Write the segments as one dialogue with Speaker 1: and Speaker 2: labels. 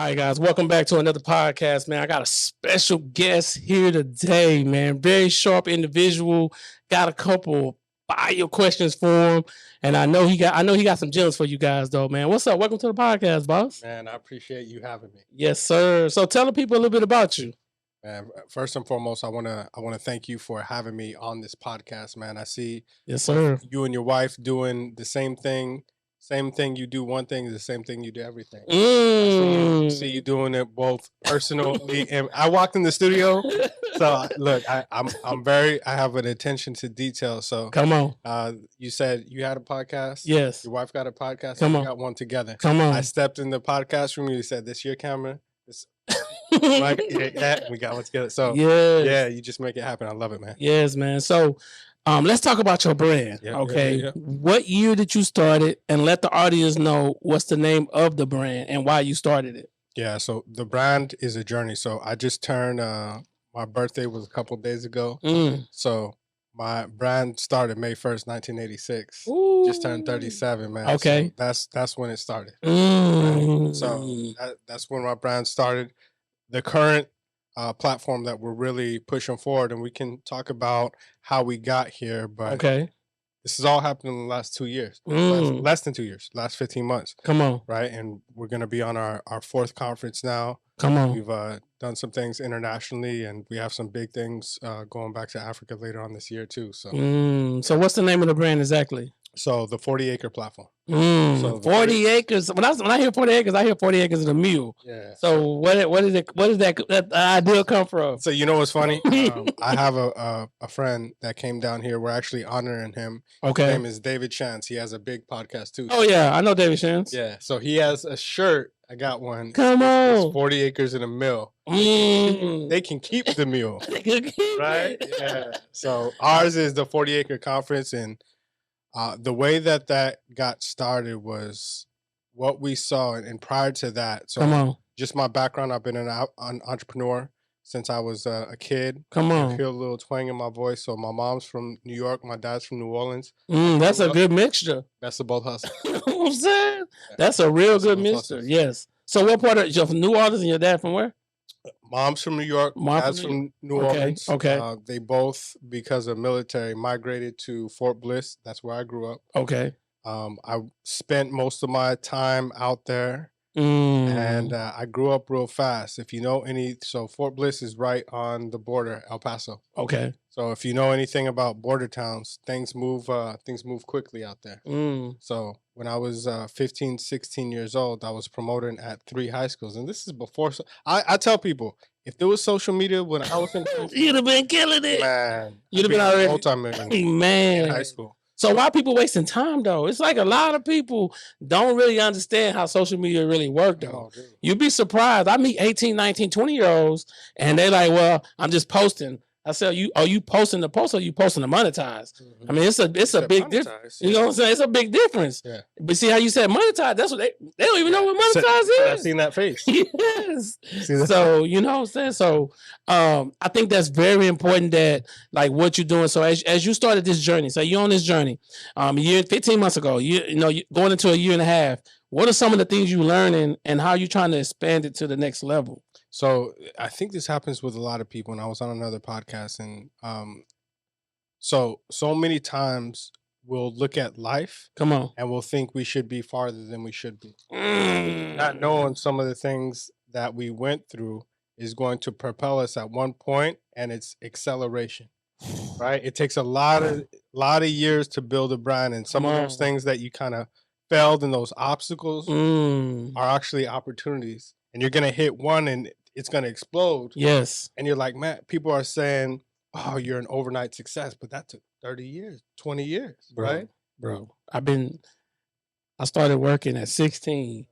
Speaker 1: All right, guys, welcome back to another podcast, man. I got a special guest here today, man. Very sharp individual. Got a couple fire questions for him, and I know he got some gems for you guys, though, man. What's up? Welcome to the podcast, boss.
Speaker 2: Man, I appreciate you having me.
Speaker 1: Yes, sir. So tell the people a little bit about you.
Speaker 2: Man, first and foremost, I wanna thank you for having me on this podcast, man. I see
Speaker 1: Yes, sir.
Speaker 2: you and your wife doing the same thing. Same thing you do one thing is the same thing you do everything. I see you doing it both personally and I walked in the studio. So look, I have an attention to detail. So
Speaker 1: Come on.
Speaker 2: You said you had a podcast.
Speaker 1: Yes.
Speaker 2: Your wife got a podcast.
Speaker 1: Come on.
Speaker 2: We got one together.
Speaker 1: Come on.
Speaker 2: I stepped in the podcast room. You said, "This your camera." This, yeah, we got one together. So yeah, you just make it happen. I love it, man.
Speaker 1: Yes, man. So let's talk about your brand. Okay.
Speaker 2: Yeah.
Speaker 1: What year did you start it? And let the audience know what's the name of the brand and why you started it.
Speaker 2: Yeah, so the brand is a journey. So I just turned my birthday was a couple days ago. So my brand started May 1st, 1986.
Speaker 1: Ooh.
Speaker 2: Just turned 37, man.
Speaker 1: Okay.
Speaker 2: So that's when it started. Right? So that's when my brand started. The current platform that we're really pushing forward, and we can talk about how we got here, but this has all happened in the last 2 years, less than 2 years, last 15 months.
Speaker 1: Come on.
Speaker 2: Right. And we're going to be on our fourth conference now.
Speaker 1: Come on.
Speaker 2: We've done some things internationally, and we have some big things going back to Africa later on this year too. So,
Speaker 1: so what's the name of the brand exactly?
Speaker 2: So the 40 Acre platform.
Speaker 1: So 40 acres. When I hear 40 acres, I hear 40 acres of the mule. Yeah. So where does that idea come from?
Speaker 2: So you know what's funny? I have a friend that came down here. We're actually honoring him.
Speaker 1: Okay.
Speaker 2: His name is David Chance. He has a big podcast too.
Speaker 1: Oh yeah, I know David Chance.
Speaker 2: Yeah. So he has a shirt. I got one.
Speaker 1: Come on.
Speaker 2: It's 40 acres in a mill. They can keep the mule. Right? Yeah. So ours is the 40 Acre Conference, and the way that got started was what we saw. And prior to that, so just my background, I've been an entrepreneur since I was a kid. I feel a little twang in my voice. So my mom's from New York. My dad's from New Orleans.
Speaker 1: That's a good mixture.
Speaker 2: That's a both hustle.
Speaker 1: You know what I'm saying? That's a real good mixture. Hustles. Yes. So what part of you're from New Orleans and your dad from where?
Speaker 2: Mom's from New York. Dad's from New Orleans.
Speaker 1: Okay.
Speaker 2: They both, because of military, migrated to Fort Bliss. That's where I grew up.
Speaker 1: Okay.
Speaker 2: I spent most of my time out there, and I grew up real fast. If you know so Fort Bliss is right on the border, El Paso.
Speaker 1: Okay.
Speaker 2: So if you know anything about border towns, things move quickly out there. So when I was 15, 16 years old, I was promoted at 3 high schools. And this is before, I tell people, if there was social media when I was in high school,
Speaker 1: you'd have been killing it.
Speaker 2: Man.
Speaker 1: You'd have been already
Speaker 2: multi-millionaire in high school.
Speaker 1: So why people wasting time though? It's like a lot of people don't really understand how social media really work though. You'd be surprised. I meet 18, 19, 20-year-olds and they like, well, I'm just posting. I said, are you posting the post or are you posting to monetize? I mean, it's a big difference. You know what I'm saying? It's a big difference. Yeah. But see how you said monetize? That's what they don't even know what monetize is.
Speaker 2: I've seen that face.
Speaker 1: Yes. So you know what I'm saying? So I think that's very important that like what you're doing. So as you started this journey, so you're on this journey, 15 months ago, you know, going into a year and a half, what are some of the things you learning and how are you trying to expand it to the next level?
Speaker 2: So I think this happens with a lot of people. And I was on another podcast, and so many times we'll look at life, and we'll think we should be farther than we should be. Not knowing some of the things that we went through is going to propel us at one point, and it's acceleration. Right? It takes a lot of years to build a brand, and some of those things that you kind of failed in, those obstacles are actually opportunities. And you're gonna hit one and it's going to explode.
Speaker 1: Yes.
Speaker 2: And you're like, man, people are saying, oh, you're an overnight success, but that took 30 years, 20 years, right?
Speaker 1: Bro, I started working at 16.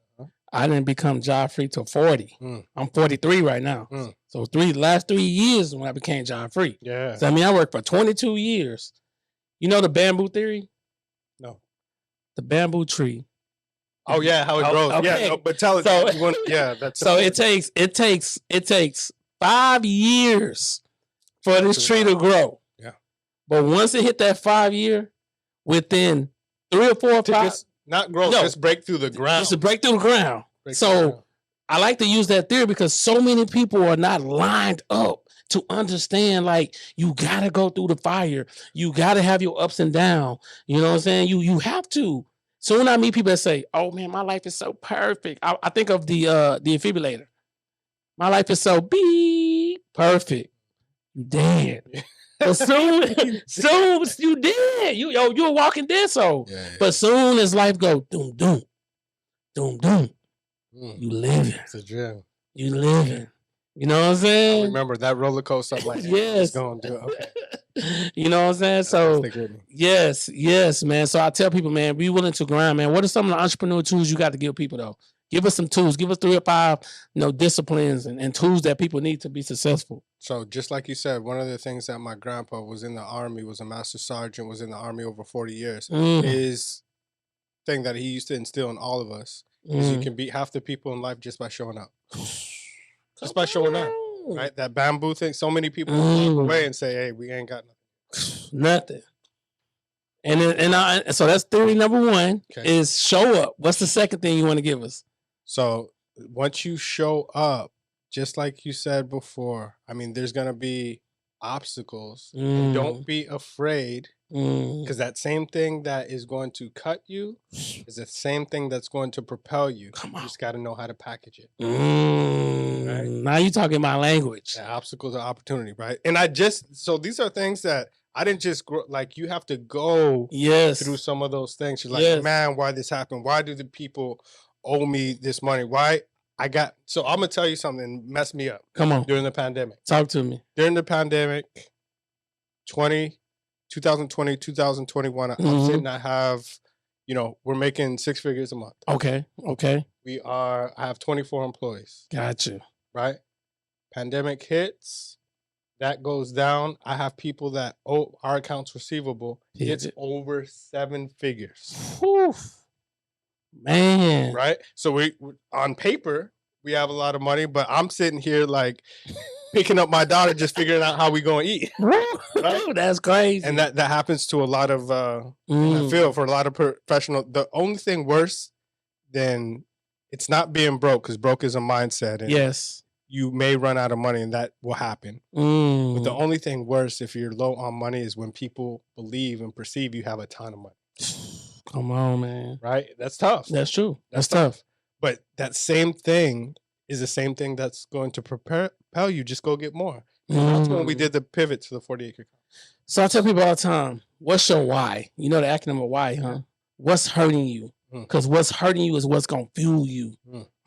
Speaker 1: I didn't become job free till 40. I'm 43 right now. So last 3 years when I became job free.
Speaker 2: Yeah.
Speaker 1: So I mean, I worked for 22 years. You know the bamboo theory?
Speaker 2: No.
Speaker 1: The bamboo tree.
Speaker 2: Oh yeah, how it grows.
Speaker 1: Okay.
Speaker 2: Yeah, no, but tell it. So, that's
Speaker 1: so it takes 5 years for this tree to grow.
Speaker 2: Yeah.
Speaker 1: But once it hit that 5 year, within 3 or 4 or 5,
Speaker 2: not grow, just break through the ground.
Speaker 1: Just to break through the ground. I like to use that theory because so many people are not lined up to understand, like, you got to go through the fire. You got to have your ups and downs. You know what I'm saying? You have to. So when I meet people that say, oh, man, my life is so perfect. I think of the defibrillator. My life is so perfect. You dead. But soon you dead. You're a walking dead soul. Yeah. But soon as life go, doom, doom, doom, doom, you living.
Speaker 2: It's a dream.
Speaker 1: You living. You know what I'm saying?
Speaker 2: I remember that roller coaster. I'm like,
Speaker 1: yes.
Speaker 2: Going to do it. Okay.
Speaker 1: You know what I'm saying? So yes, man. So I tell people, man, be willing to grind, man. What are some of the entrepreneur tools you got to give people though? Give us some tools. Give us 3 or 5, disciplines and tools that people need to be successful.
Speaker 2: So just like you said, one of the things that my grandpa was in the Army, was a master sergeant, was in the Army over 40 years, is thing that he used to instill in all of us is you can beat half the people in life just by showing up. Just by showing up, right? That bamboo thing. So many people walk away and say, hey, we ain't got nothing.
Speaker 1: Nothing. And so that's theory number 1 is show up. What's the second thing you want to give us?
Speaker 2: So once you show up, just like you said before, I mean, there's going to be obstacles. And don't be afraid, because that same thing that is going to cut you is the same thing that's going to propel you. You just got to know how to package it. Right?
Speaker 1: Now you're talking my language.
Speaker 2: Yeah, obstacles are opportunity, right? And so these are things that I didn't just grow, like you have to go through some of those things. You're like, man, why this happened? Why do the people owe me this money? Why? So I'm going to tell you something that messed me up.
Speaker 1: Come on.
Speaker 2: During the pandemic.
Speaker 1: Talk to me.
Speaker 2: During the pandemic, 2020, 2021, I'm sitting, I have, we're making 6 figures a month.
Speaker 1: Okay.
Speaker 2: I have 24 employees.
Speaker 1: Gotcha.
Speaker 2: Right? Pandemic hits. That goes down. I have people that owe our accounts receivable. It's over 7 figures.
Speaker 1: Whew. Man.
Speaker 2: Right? So we on paper, we have a lot of money, but I'm sitting here like picking up my daughter, just figuring out how we going to eat.
Speaker 1: Right? That's crazy.
Speaker 2: And that happens to a lot of, I feel for a lot of professional. The only thing worse than it's not being broke, because broke is a mindset. And you may run out of money, and that will happen. But the only thing worse if you're low on money is when people believe and perceive you have a ton of money.
Speaker 1: Come on, man.
Speaker 2: Right? That's tough.
Speaker 1: That's true. That's tough.
Speaker 2: But that same thing is the same thing that's going to propel you. Just go get more. That's when we did the pivot to the 40 Acre.
Speaker 1: So I tell people all the time, what's your why? You know the acronym of why, huh? What's hurting you? Because what's hurting you is what's going to fuel you.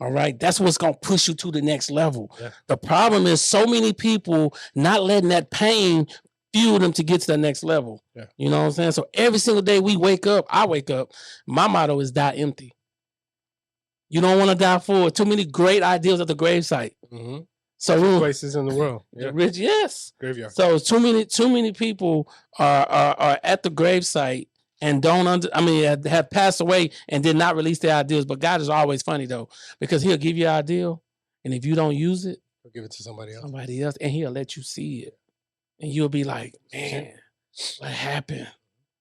Speaker 1: All right? That's what's going to push you to the next level. Yeah. The problem is so many people not letting that pain fuel them to get to the next level. Yeah. You know what I'm saying? So every single day I wake up, my motto is die empty. You don't want to die full. Too many great ideas at the gravesite. So
Speaker 2: places in the world.
Speaker 1: Yeah. Rich, yes.
Speaker 2: Graveyard.
Speaker 1: So too many people are at the gravesite and have passed away and did not release their ideas. But God is always funny though, because he'll give you an idea, and if you don't use it,
Speaker 2: he'll give it to somebody
Speaker 1: else, and he'll let you see it. And you'll be like, man, what happened?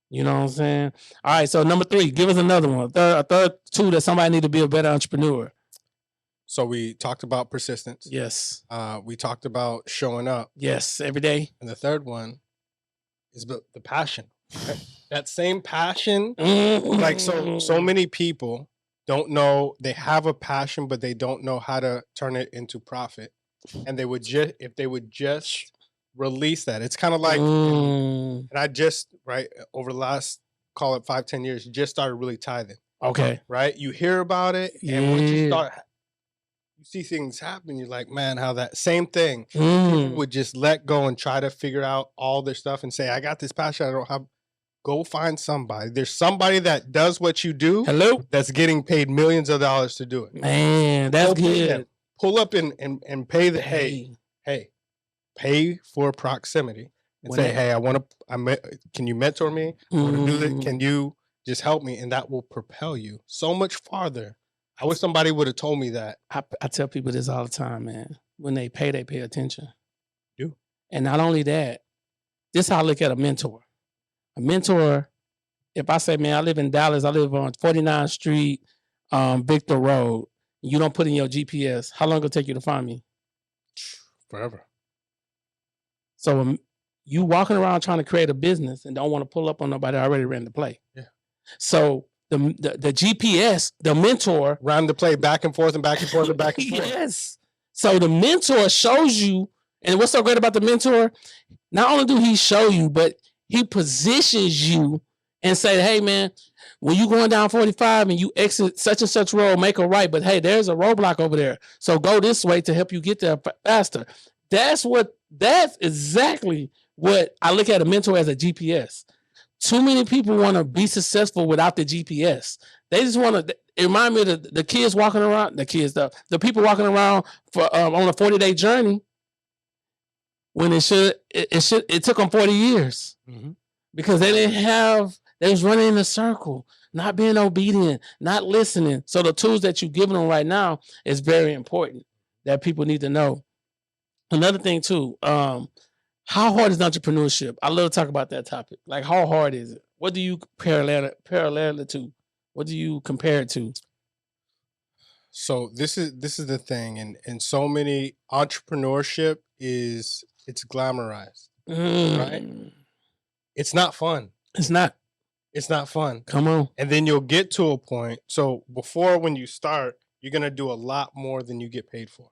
Speaker 1: You know what I'm saying? All right, so number 3, give us another one. A third tool that somebody need to be a better entrepreneur.
Speaker 2: So we talked about persistence.
Speaker 1: Yes.
Speaker 2: We talked about showing up.
Speaker 1: Yes, every day.
Speaker 2: And the third one is the passion. Right? That same passion. Like so many people don't know, they have a passion, but they don't know how to turn it into profit. And if they would just release that. It's kind of like, and I just, over the last, call it 5-10 years, just started really tithing.
Speaker 1: Okay.
Speaker 2: Right? You hear about it, and once you start, you see things happen, you're like, man, how that same thing, people would just let go and try to figure out all their stuff and say, I got this passion, I don't have, go find somebody. There's somebody that does what you do.
Speaker 1: Hello?
Speaker 2: That's getting paid millions of dollars to do it.
Speaker 1: Man, that's good.
Speaker 2: Pull up and pay the, hey, pay for proximity and say, hey, can you mentor me? I want to do this. Can you just help me? And that will propel you so much farther. I wish somebody would have told me that.
Speaker 1: I tell people this all the time, man. When they pay attention.
Speaker 2: Do.
Speaker 1: And not only that, this is how I look at a mentor. A mentor, if I say, man, I live in Dallas, I live on 49th Street, Victor Road. you don't put in your GPS, how long it'll take you to find me?
Speaker 2: Forever.
Speaker 1: So you walking around trying to create a business and don't want to pull up on nobody already ran the play.
Speaker 2: Yeah.
Speaker 1: So the GPS, the mentor,
Speaker 2: ran the play back and forth and back and forth and back and forth.
Speaker 1: Yes. So the mentor shows you, and what's so great about the mentor? Not only do he show you, but he positions you and say, hey man, when you going down 45 and you exit such and such road, make a right. But hey, there's a roadblock over there. So go this way to help you get there faster. That's exactly what I look at a mentor as, a GPS. Too many people want to be successful without the GPS. They just want to. It reminds me of the kids walking around, the people walking around for on a 40-day journey. When it took them 40 years because they was running in a circle, not being obedient, not listening. So the tools that you're giving them right now is very important that people need to know. Another thing too, how hard is entrepreneurship? I love to talk about that topic. Like, how hard is it? What do you parallel it to? What do you compare it to?
Speaker 2: So this is the thing, and so many entrepreneurship it's glamorized, right? It's not fun.
Speaker 1: It's not
Speaker 2: fun.
Speaker 1: Come on.
Speaker 2: And then you'll get to a point. So before, when you start, you're going to do a lot more than you get paid for.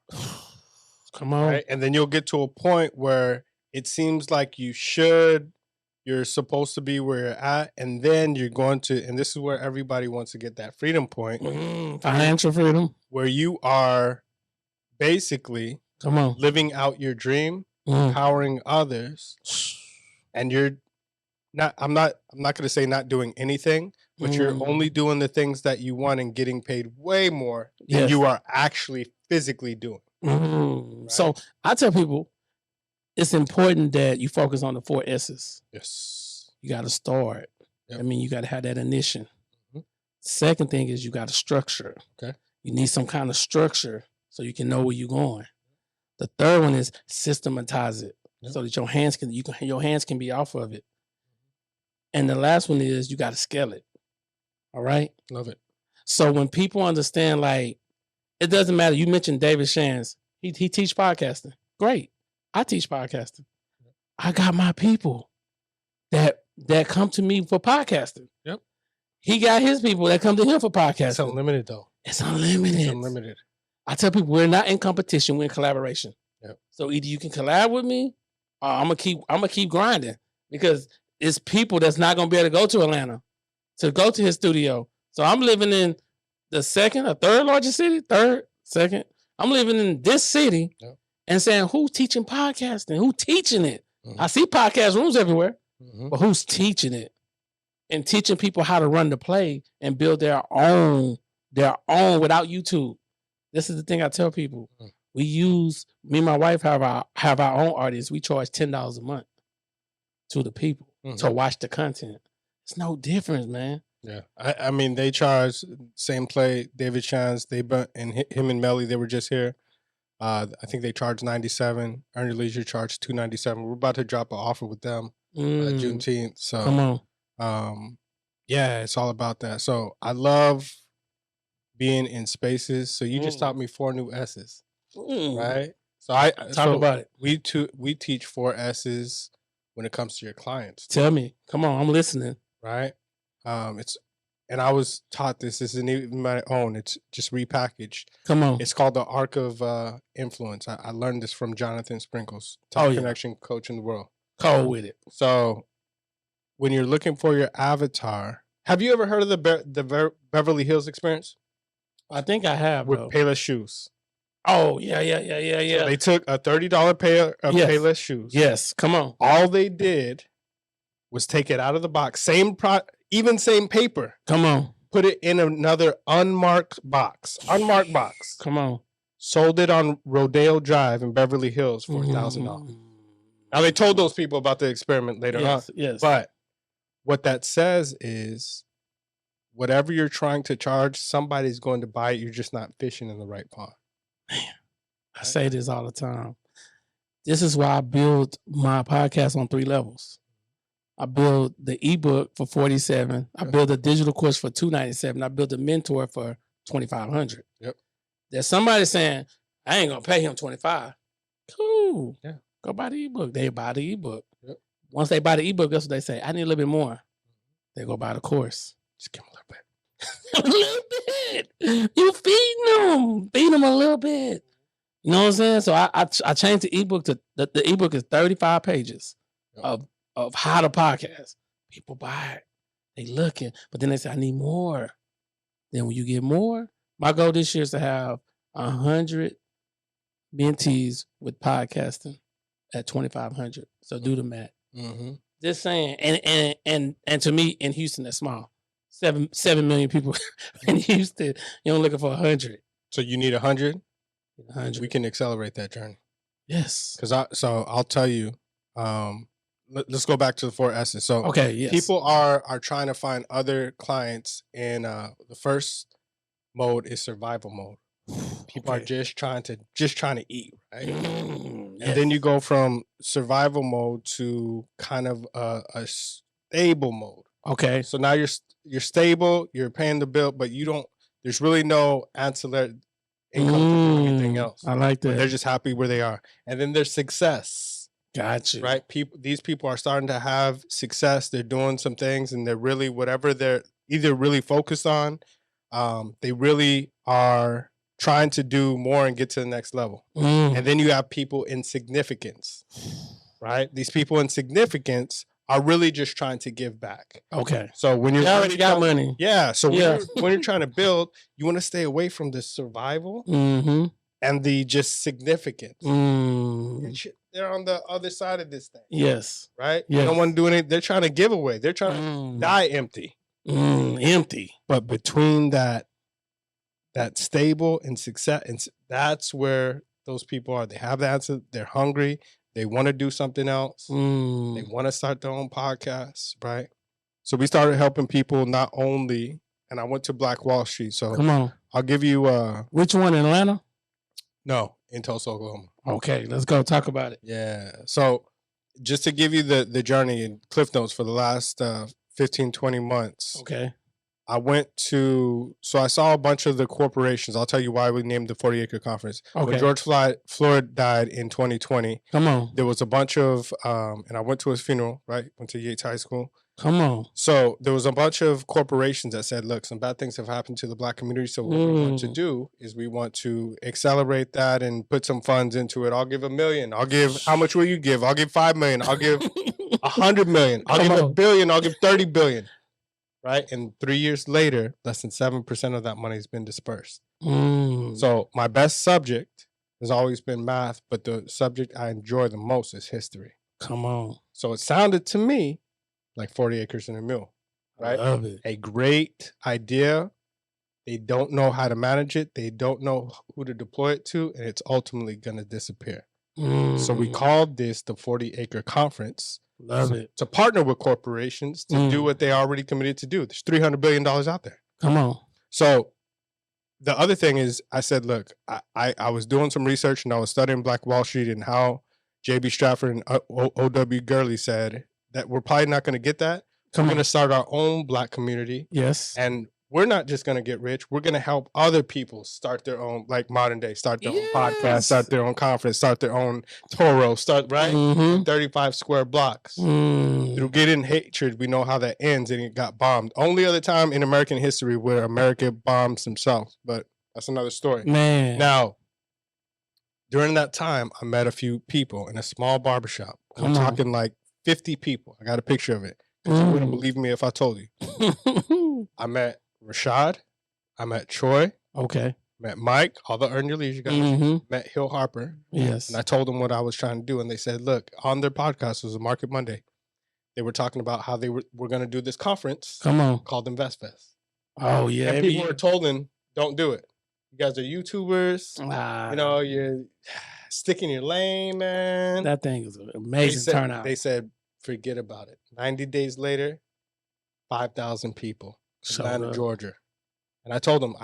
Speaker 1: Come on.
Speaker 2: Right? And then you'll get to a point where it seems like you're supposed to be where you're at. And then you're going to, and this is where everybody wants to get that freedom point.
Speaker 1: Financial freedom.
Speaker 2: Where you are basically living out your dream, empowering others. And you're not, I'm not going to say not doing anything, but you're only doing the things that you want and getting paid way more than you are actually physically doing. Right?
Speaker 1: So I tell people it's important that you focus on the 4 S's.
Speaker 2: Yes.
Speaker 1: You got to start.
Speaker 2: Yep.
Speaker 1: I mean, you got to have that initiation. Second thing is you got to structure.
Speaker 2: Okay.
Speaker 1: You need some kind of structure so you can know where you're going. The third one is systematize it so that your hands can be off of it. And the last one is you got to scale it. All right.
Speaker 2: Love it.
Speaker 1: So when people understand, like, it doesn't matter. You mentioned David Shands. He teach podcasting. Great. I teach podcasting. I got my people that come to me for podcasting.
Speaker 2: Yep.
Speaker 1: He got his people that come to him for podcasting.
Speaker 2: It's unlimited though.
Speaker 1: It's unlimited. I tell people we're not in competition, we're in collaboration.
Speaker 2: Yep.
Speaker 1: So either you can collab with me or I'm gonna keep grinding, because it's people that's not gonna be able to go to Atlanta to go to his studio. So I'm living in the second or third largest city, second. I'm living in this city and saying, who's teaching podcasting? Who's teaching it? I see podcast rooms everywhere, but who's teaching it? And teaching people how to run the play and build their own without YouTube. This is the thing I tell people. Me and my wife have our own artists. We charge $10 a month to the people to watch the content. It's no difference, man.
Speaker 2: Yeah. I mean, they charge same play, David Shands, and him and Melly, they were just here. I think they charge $97. Earn Your Leisure charge $297. We're about to drop an offer with them Juneteenth. So
Speaker 1: come on.
Speaker 2: Yeah, it's all about that. So I love being in spaces. So you just taught me 4 new S's, right? So talk
Speaker 1: about it.
Speaker 2: We teach 4 S's when it comes to your clients.
Speaker 1: Tell me. Come on, I'm listening.
Speaker 2: Right? And I was taught this. This isn't even my own. It's just repackaged.
Speaker 1: Come on.
Speaker 2: It's called the Arc of Influence. I learned this from Jonathan Sprinkles, top connection coach in the world.
Speaker 1: Cold with it.
Speaker 2: So when you're looking for your avatar, have you ever heard of the Beverly Hills experience?
Speaker 1: I think I have.
Speaker 2: With Payless shoes.
Speaker 1: Oh, yeah.
Speaker 2: So they took a $30 pair of Payless shoes.
Speaker 1: Yes, come on.
Speaker 2: All they did was take it out of the box. Same paper.
Speaker 1: Come on.
Speaker 2: Put it in another unmarked box.
Speaker 1: Come on.
Speaker 2: Sold it on Rodeo Drive in Beverly Hills for $1,000. Now, they told those people about the experiment later on.
Speaker 1: Yes.
Speaker 2: But what that says is whatever you're trying to charge, somebody's going to buy it. You're just not fishing in the right pond.
Speaker 1: Man, I say this all the time. This is why I build my podcast on 3 levels. I build the ebook for $47. I build a digital course for $297. I build a mentor for $2,500.
Speaker 2: Yep.
Speaker 1: There's somebody saying, I ain't gonna pay him 25. Cool.
Speaker 2: Yeah.
Speaker 1: Go buy the ebook. They buy the ebook.
Speaker 2: Yep.
Speaker 1: Once they buy the ebook, that's what they say. I need a little bit more. They go buy the course.
Speaker 2: Just give them a little bit.
Speaker 1: A little bit. You feeding them. Feed them a little bit. You know what I'm saying? So I changed the ebook to the ebook is 35 pages of how to podcast. People buy it. They looking, but then they say, I need more. Then when you get more, my goal this year is to have 100 mentees with podcasting at 2,500. So do the math.
Speaker 2: Mm-hmm.
Speaker 1: Just saying, and to me in Houston, that's small. 7 million people in Houston. You're only looking for 100.
Speaker 2: So you need 100.
Speaker 1: 100.
Speaker 2: We can accelerate that journey.
Speaker 1: Yes.
Speaker 2: So I'll tell you. Let's go back to the 4 S's. So
Speaker 1: okay, yes.
Speaker 2: People are trying to find other clients, and the first mode is survival mode. People are just trying to eat, right?
Speaker 1: Yes.
Speaker 2: And then you go from survival mode to kind of a stable mode.
Speaker 1: Okay.
Speaker 2: So now you're stable, you're paying the bill, but you don't. There's really no ancillary income to do anything else.
Speaker 1: I like that.
Speaker 2: They're just happy where they are. And then there's success.
Speaker 1: Gotcha.
Speaker 2: Right? These people are starting to have success. They're doing some things, and they're really, whatever they're either really focused on, they really are trying to do more and get to the next level. And then you have people in significance, right? These people in significance are really just trying to give back.
Speaker 1: Okay.
Speaker 2: So when you're
Speaker 1: already got money.
Speaker 2: Yeah. So when you're trying to build, you want to stay away from the survival and the just significance. They're on the other side of this thing.
Speaker 1: Yes.
Speaker 2: Right?
Speaker 1: Yes.
Speaker 2: They don't want to do anything. They're trying to give away. They're trying to die empty.
Speaker 1: Empty.
Speaker 2: But between that stable and success, and that's where those people are. They have the answer. They're hungry. They want to do something else. They want to start their own podcasts, right? So we started helping people not only, and I went to Black Wall Street. So
Speaker 1: come on.
Speaker 2: I'll give you
Speaker 1: which one in Atlanta?
Speaker 2: No, in Tulsa, Oklahoma.
Speaker 1: Okay, let's go talk about it.
Speaker 2: Yeah. So just to give you the journey and cliff notes for the last 15, 20 months.
Speaker 1: Okay.
Speaker 2: So I saw a bunch of the corporations. I'll tell you why we named the 40 Acre Conference.
Speaker 1: Okay.
Speaker 2: When George Floyd died in 2020.
Speaker 1: Come on.
Speaker 2: There was a bunch of, and I went to his funeral, right? Went to Yates High School.
Speaker 1: Come on.
Speaker 2: So there was a bunch of corporations that said, look, some bad things have happened to the Black community. So what we want to do is we want to accelerate that and put some funds into it. I'll give $1 million. How much will you give? I'll give $5 million. I'll give $100 million. I'll give $1 billion. I'll give $30 billion. Right? And 3 years later, less than 7% of that money has been dispersed. So my best subject has always been math, but the subject I enjoy the most is history.
Speaker 1: Come on.
Speaker 2: So it sounded to me like 40 acres and a mule, right?
Speaker 1: I love it.
Speaker 2: A great idea. They don't know how to manage it. They don't know who to deploy it to, and it's ultimately going to disappear. So we called this the 40 Acre Conference.
Speaker 1: Love it.
Speaker 2: To partner with corporations to do what they already committed to do. There's $300 billion out there.
Speaker 1: Come on.
Speaker 2: So the other thing is, I said, look, I was doing some research and I was studying Black Wall Street and how J.B. Stratford and O.W. Gurley said that we're probably not going to get that. We're going to start our own Black community.
Speaker 1: Yes.
Speaker 2: And we're not just going to get rich. We're going to help other people start their own, like modern day, start their own podcast, start their own conference, start their own Toro, right? 35 square blocks. Through getting hatred, we know how that ends, and it got bombed. Only other time in American history where America bombs themselves, but that's another story.
Speaker 1: Man.
Speaker 2: Now, during that time, I met a few people in a small barbershop. I'm talking like 50 people. I got a picture of it. Because you wouldn't believe me if I told you. I met Rashad. I met Troy.
Speaker 1: Okay.
Speaker 2: Met Mike, all the Earn Your Leisure guys. Met Hill Harper.
Speaker 1: Yes.
Speaker 2: And I told them what I was trying to do. And they said, look, on their podcast, it was a Market Monday. They were talking about how they were going to do this conference. Called InvestFest.
Speaker 1: Oh, yeah.
Speaker 2: And people were told them, don't do it. You guys are YouTubers. You know, you're sticking your lane, man.
Speaker 1: That thing is an amazing turnout.
Speaker 2: They said, forget about it. 90 days later, 5,000 people. Atlanta, Georgia. And I told them,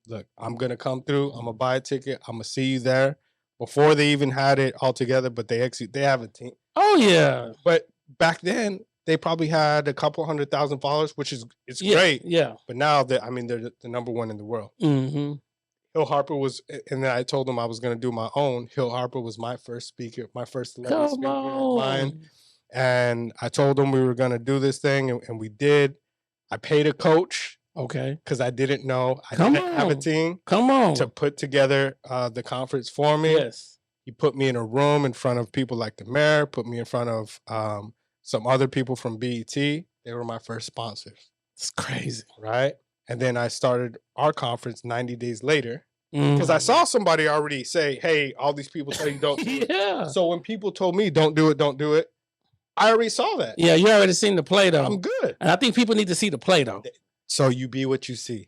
Speaker 2: look, I'm going to come through. I'm going to buy a ticket. I'm going to see you there. Before they even had it all together, but they have a team.
Speaker 1: Oh, yeah.
Speaker 2: But back then, they probably had a couple 100,000 followers, which is great.
Speaker 1: Yeah.
Speaker 2: But now, they're the number one in the world. Hill Harper was, and then I told him I was going to do my own. Hill Harper was my first speaker, my first celebrity speaker of mine. And I told him we were going to do this thing, and we did. I paid a coach.
Speaker 1: Okay.
Speaker 2: Because I didn't know. I didn't have a team. To put together the conference for me.
Speaker 1: Yes.
Speaker 2: He put me in a room in front of people like the mayor, put me in front of some other people from BET. They were my first sponsors.
Speaker 1: It's crazy.
Speaker 2: Right? And then I started our conference 90 days later. Because I saw somebody already say, hey, all these people tell you don't do it. So when people told me don't do it, I already saw that.
Speaker 1: Yeah, you already seen the play, though.
Speaker 2: I'm good.
Speaker 1: And I think people need to see the play, though.
Speaker 2: So you be what you see.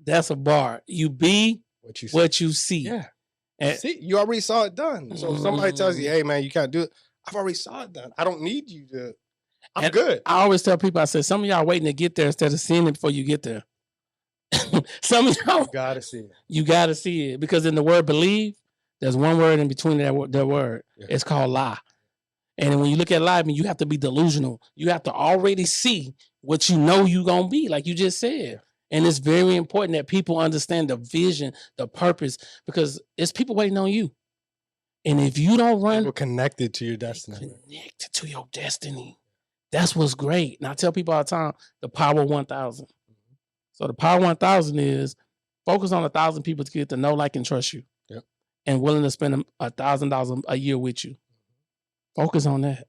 Speaker 1: That's a bar. You be what you see.
Speaker 2: Yeah. And see, you already saw it done. So if somebody tells you, hey, man, you can't do it, I've already saw it done. I don't need you to. I'm good.
Speaker 1: I always tell people, I said, some of y'all waiting to get there instead of seeing it before you get there. Some of y'all.
Speaker 2: You got to see it.
Speaker 1: You got to see it. Because in the word believe, there's one word in between that word. Yeah. It's called lie. And when you look at lie, I mean, you have to be delusional. You have to already see what you know you're going to be, like you just said. And it's very important that people understand the vision, the purpose, because it's people waiting on you. And if you don't run...
Speaker 2: People connected to your destiny.
Speaker 1: Connected to your destiny. That's what's great. And I tell people all the time, the power 1,000. So the power 1,000 is focus on 1,000 people to get to know, like, and trust you.
Speaker 2: Yep. And
Speaker 1: willing to spend $1,000 a year with you. Focus on that.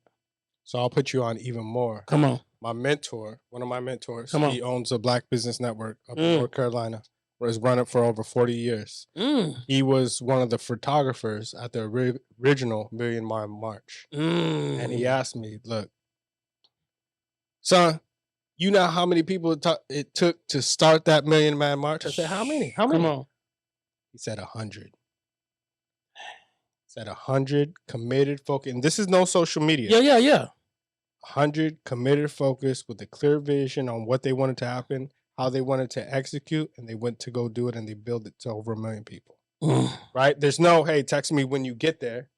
Speaker 2: So I'll put you on even more.
Speaker 1: Come on.
Speaker 2: My mentor, one of my mentors, he owns a Black business network up in North Carolina, where he's run it for over 40 years. He was one of the photographers at the original Millionaire March. And he asked me, look, son, you know how many people it took to start that Millionaire March? I said, how many? How many?
Speaker 1: Come on.
Speaker 2: He said 100. He said 100 committed focus. And this is no social media.
Speaker 1: Yeah.
Speaker 2: 100 committed focus with a clear vision on what they wanted to happen, how they wanted to execute, and they went to go do it, and they built it to over 1 million people. Right? There's no, hey, text me when you get there.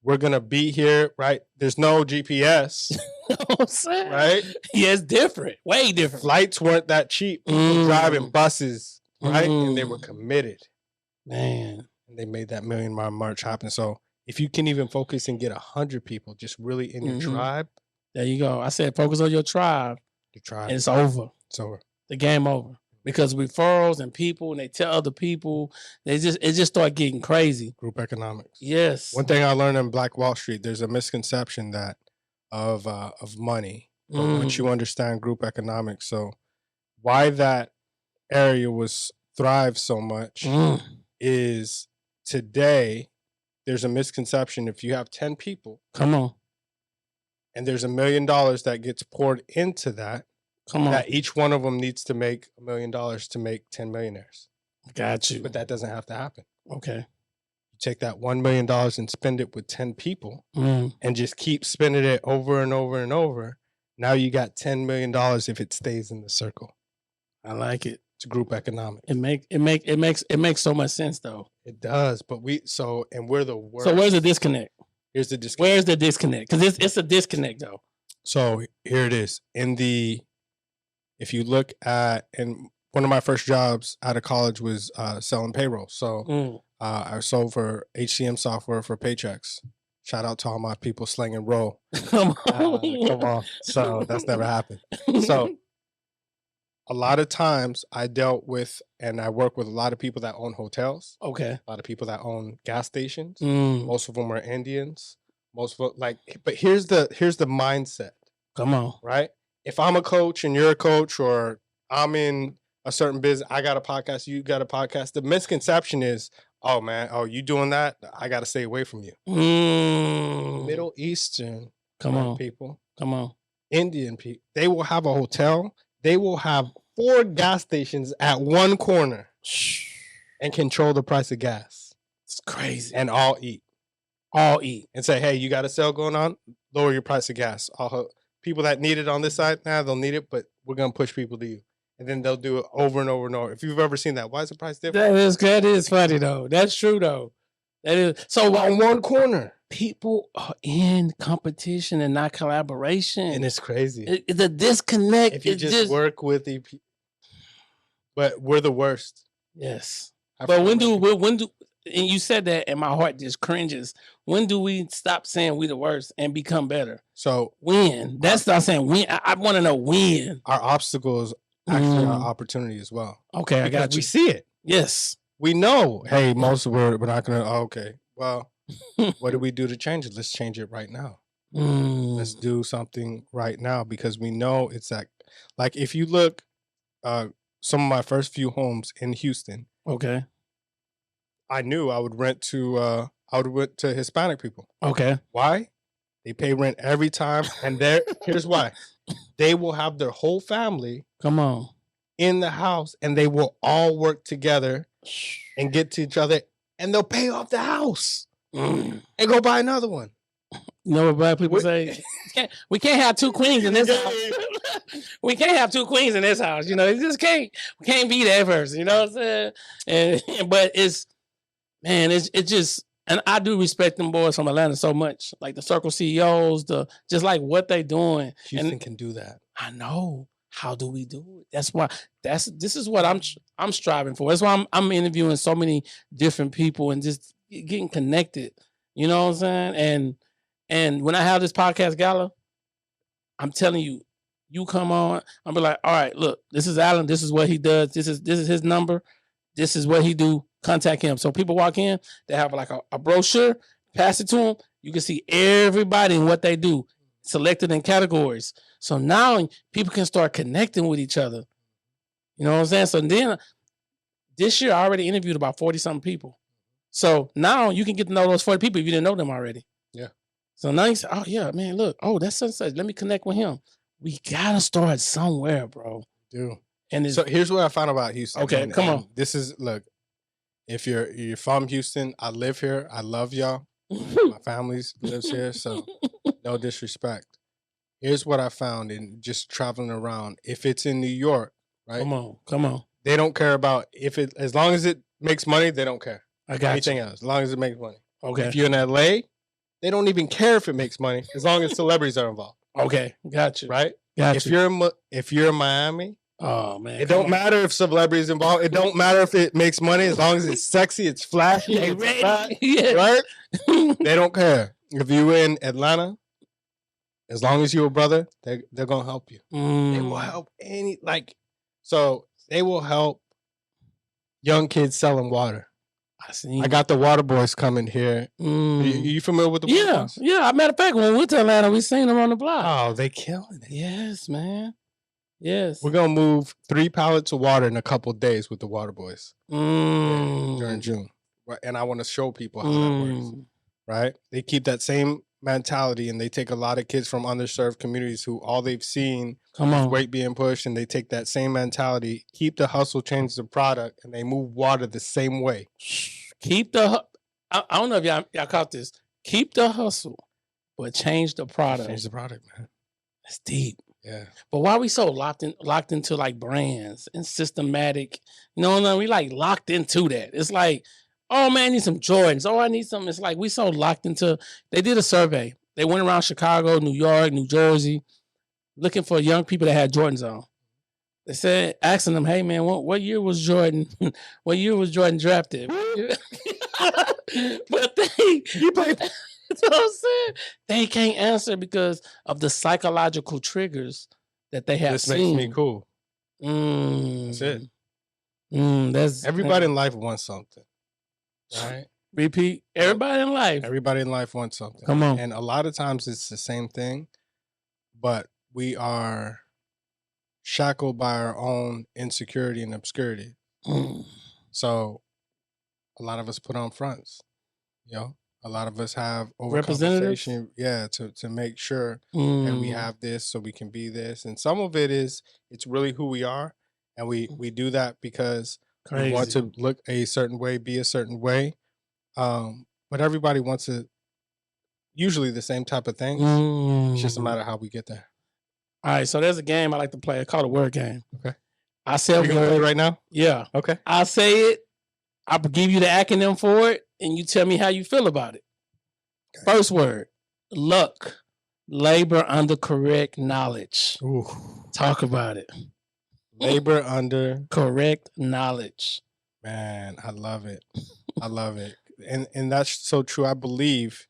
Speaker 2: We're going to be here, right? There's no GPS. Right?
Speaker 1: Yeah, it's different. Way different.
Speaker 2: Flights weren't that cheap. People driving buses, right? And they were committed.
Speaker 1: Man.
Speaker 2: And they made that Millionaire March happen. So if you can even focus and get 100 people just really in your tribe.
Speaker 1: There you go. I said focus on your tribe. And it's over.
Speaker 2: It's over.
Speaker 1: The game over. Because referrals and people, and they tell other people, it just start getting crazy.
Speaker 2: Group economics.
Speaker 1: Yes.
Speaker 2: One thing I learned in Black Wall Street, there's a misconception that of money. But once you understand group economics, so why that area thrives so much is today there's a misconception. If you have 10 people,
Speaker 1: come on,
Speaker 2: and there's $1 million that gets poured into that,
Speaker 1: come on,
Speaker 2: that each one of them needs to make $1 million to make 10 millionaires.
Speaker 1: Got you.
Speaker 2: But that doesn't have to happen.
Speaker 1: Okay.
Speaker 2: You take that $1 million and spend it with 10 people and just keep spending it over and over and over. Now you got $10 million if it stays in the circle.
Speaker 1: I like it.
Speaker 2: It's group economics.
Speaker 1: It makes so much sense though.
Speaker 2: It does, but we're the worst.
Speaker 1: So where's the disconnect?
Speaker 2: Here's the disconnect.
Speaker 1: Where's the disconnect? Because it's a disconnect though.
Speaker 2: So here it is. If you look at, and one of my first jobs out of college was selling payroll. So I sold for HCM software for paychecks. Shout out to all my people slinging roll. Come on. So that's never happened. So a lot of times I dealt with, and I work with a lot of people that own hotels.
Speaker 1: Okay.
Speaker 2: A lot of people that own gas stations. Most of them are Indians. But here's the mindset.
Speaker 1: Come on.
Speaker 2: Right? If I'm a coach and you're a coach, or I'm in a certain business, I got a podcast, you got a podcast. The misconception is, oh man, you doing that? I got to stay away from you. Middle Eastern people.
Speaker 1: Come on.
Speaker 2: Indian people. They will have a hotel. They will have 4 gas stations at one corner and control the price of gas.
Speaker 1: It's crazy.
Speaker 2: And all eat. And say, hey, you got a sale going on? Lower your price of gas. People that need it on this side, they'll need it, but we're going to push people to you. And then they'll do it over and over and over. If you've ever seen that, why is the price different?
Speaker 1: That is funny, though. That's true, though. That is. So
Speaker 2: on one corner.
Speaker 1: People are in competition and not collaboration.
Speaker 2: And it's crazy.
Speaker 1: The disconnect.
Speaker 2: If you just work with the people. But we're the worst.
Speaker 1: Yes. But when do, and you said that and my heart just cringes. When do we stop saying we the worst and become better?
Speaker 2: So
Speaker 1: when? That's not saying when. I want to know when.
Speaker 2: Our obstacles actually are opportunity as well.
Speaker 1: Okay, I got you.
Speaker 2: We see it.
Speaker 1: Yes.
Speaker 2: We know, hey, most of we're not going to, okay, well, what do we do to change it? Let's change it right now. Let's do something right now because we know it's like if you look, some of my first few homes in Houston.
Speaker 1: Okay.
Speaker 2: I knew I would rent to Hispanic people.
Speaker 1: Okay.
Speaker 2: Why? They pay rent every time. And here's why. They will have their whole family in the house and they will all work together and get to each other and they'll pay off the house and go buy another one.
Speaker 1: You know what black people say? We can't have two queens in this house. We can't have two queens in this house. You know, it just can't. We can't be that person. You know what I'm saying? But it's just, and I do respect them boys from Atlanta so much. Like the Circle CEOs, just like what they doing.
Speaker 2: Houston can do that.
Speaker 1: I know. How do we do it? That's why. This is what I'm striving for. That's why I'm interviewing so many different people and just getting connected. You know what I'm saying? And when I have this podcast gala, I'm telling you, you come on, I'm be like, all right, look, this is Alan. This is what he does. This is his number. This is what he do. Contact him. So people walk in, they have like a brochure, pass it to them. You can see everybody and what they do, selected in categories. So now people can start connecting with each other. You know what I'm saying? So then this year I already interviewed about 40-something people. So now you can get to know those 40 people if you didn't know them already.
Speaker 2: Yeah.
Speaker 1: So now you say, oh, yeah, man, look. Oh, that's such. Let me connect with him. We got to start somewhere, bro.
Speaker 2: Dude.
Speaker 1: And
Speaker 2: so here's what I found about Houston.
Speaker 1: Okay, come on.
Speaker 2: This is, look, if you're from Houston, I live here. I love y'all. My family lives here, so no disrespect. Here's what I found in just traveling around. If it's in New York, right?
Speaker 1: Come on.
Speaker 2: They don't care about as long as it makes money, they don't care.
Speaker 1: I got
Speaker 2: anything else, as long as it makes money.
Speaker 1: Okay.
Speaker 2: If you're in LA, they don't even care if it makes money, as long as celebrities are involved.
Speaker 1: Okay, got you.
Speaker 2: Right?
Speaker 1: Got
Speaker 2: you. If you're in Miami,
Speaker 1: oh man,
Speaker 2: it don't matter if celebrities involved. It don't matter if it makes money, as long as it's sexy, it's flashy, right? They don't care. If you're in Atlanta, as long as you're a brother, they're gonna help you. They will help so they will help young kids selling water. I got the water boys coming here. You familiar with the water boys?
Speaker 1: Yeah. Matter of fact, when we went to Atlanta, we seen them on the block.
Speaker 2: Oh, they killing it.
Speaker 1: Yes, man. Yes.
Speaker 2: We're gonna move 3 pallets of water in a couple of days with the water boys during June. Right. And I want to show people how that works. Right? They keep that same mentality and they take a lot of kids from underserved communities who all they've seen is weight being pushed, and they take that same mentality, keep the hustle, change the product, and they move water the same way.
Speaker 1: I don't know if y'all caught this. Keep the hustle, but change the product.
Speaker 2: Change the product, man.
Speaker 1: That's deep.
Speaker 2: Yeah.
Speaker 1: But why are we so locked into like brands and systematic? You know, we like locked into that. It's like, oh man, I need some Jordans. Oh, I need some. It's like we so locked into. They did a survey. They went around Chicago, New York, New Jersey, looking for young people that had Jordans on. They said, asking them, "Hey man, what year was Jordan? What year was Jordan drafted?" But that's what I'm saying. They can't answer because of the psychological triggers that they have seen.
Speaker 2: This makes me cool. That's it.
Speaker 1: That's
Speaker 2: everybody in life wants something. Right?
Speaker 1: Repeat. Everybody in life.
Speaker 2: Everybody in life wants something.
Speaker 1: Come on.
Speaker 2: And a lot of times it's the same thing, but we are shackled by our own insecurity and obscurity. So a lot of us put on fronts. You know, a lot of us have overcompensation, to make sure that we have this so we can be this. And some of it's really who we are. And we do that because we want to look a certain way, be a certain way. But everybody wants usually the same type of thing. It's just a matter of how we get there.
Speaker 1: All right, so there's a game I like to play. It's called a word game.
Speaker 2: Okay.
Speaker 1: I say
Speaker 2: You're gonna play right now?
Speaker 1: Yeah.
Speaker 2: Okay.
Speaker 1: I say it. I give you the acronym for it, and you tell me how you feel about it. Okay. First word, luck. Labor under correct knowledge.
Speaker 2: Ooh.
Speaker 1: Talk about it.
Speaker 2: Labor under
Speaker 1: correct knowledge.
Speaker 2: Man, I love it. I love it. And that's so true. I believe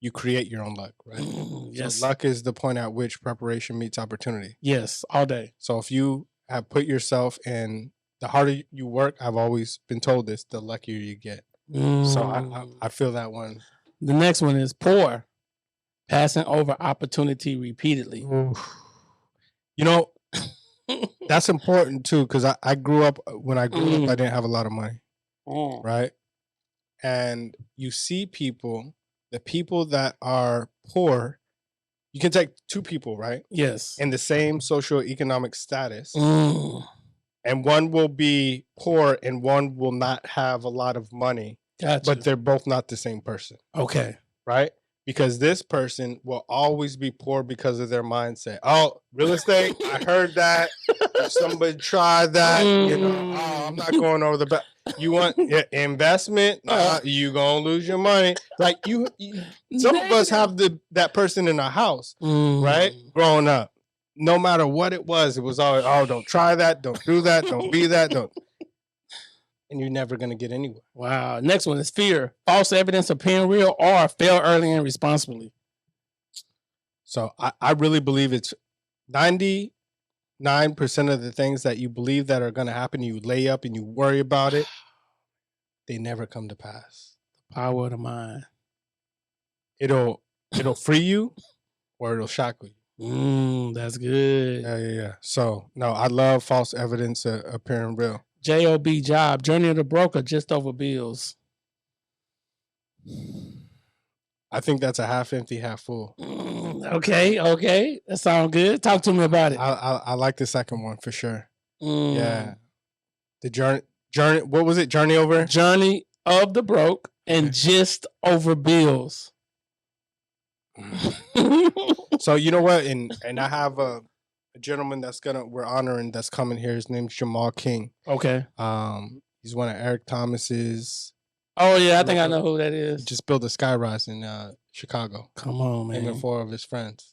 Speaker 2: you create your own luck, right?
Speaker 1: Yes.
Speaker 2: So luck is the point at which preparation meets opportunity.
Speaker 1: Yes, all day.
Speaker 2: So if you have put yourself in, the harder you work, I've always been told this, the luckier you get. So I feel that one.
Speaker 1: The next one is poor, passing over opportunity repeatedly.
Speaker 2: Oof. You know, that's important too, because I grew up, when I grew up, I didn't have a lot of money, right? And you see people, the people that are poor, you can take two people, right?
Speaker 1: Yes.
Speaker 2: In the same socioeconomic status. And one will be poor and one will not have a lot of money.
Speaker 1: Gotcha.
Speaker 2: But they're both not the same person.
Speaker 1: Okay.
Speaker 2: Right? Because this person will always be poor because of their mindset. Oh, real estate, I heard that. Somebody tried that. You know, oh, I'm not going over the back. You want investment? You gonna lose your money. Like some of us have that person in our house, right? Growing up. No matter what it was always, oh, don't try that, don't do that, don't be that, don't. And you're never going to get anywhere.
Speaker 1: Wow. Next one is fear. False evidence appearing real or fail early and responsibly.
Speaker 2: So I really believe it's 99% of the things that you believe that are going to happen, you lay up and you worry about it, they never come to pass.
Speaker 1: The power of the mind.
Speaker 2: It'll free you or it'll shackle you.
Speaker 1: That's good.
Speaker 2: Yeah. So, no, I love false evidence appearing real.
Speaker 1: J.O.B. job, journey of the broker, just over bills.
Speaker 2: I think that's a half empty, half full.
Speaker 1: Okay. That sounds good. Talk to me about it.
Speaker 2: I like the second one for sure. Yeah. The journey, what was it? Journey over?
Speaker 1: Journey of the broke and just over bills.
Speaker 2: So you know what? And I have a gentleman we're honoring that's coming here. His name's Jamal King.
Speaker 1: Okay.
Speaker 2: He's one of Eric Thomas's.
Speaker 1: Oh yeah, I think I know who that is.
Speaker 2: Just built a skyrise in Chicago.
Speaker 1: Come on, man.
Speaker 2: Him and 4 of his friends.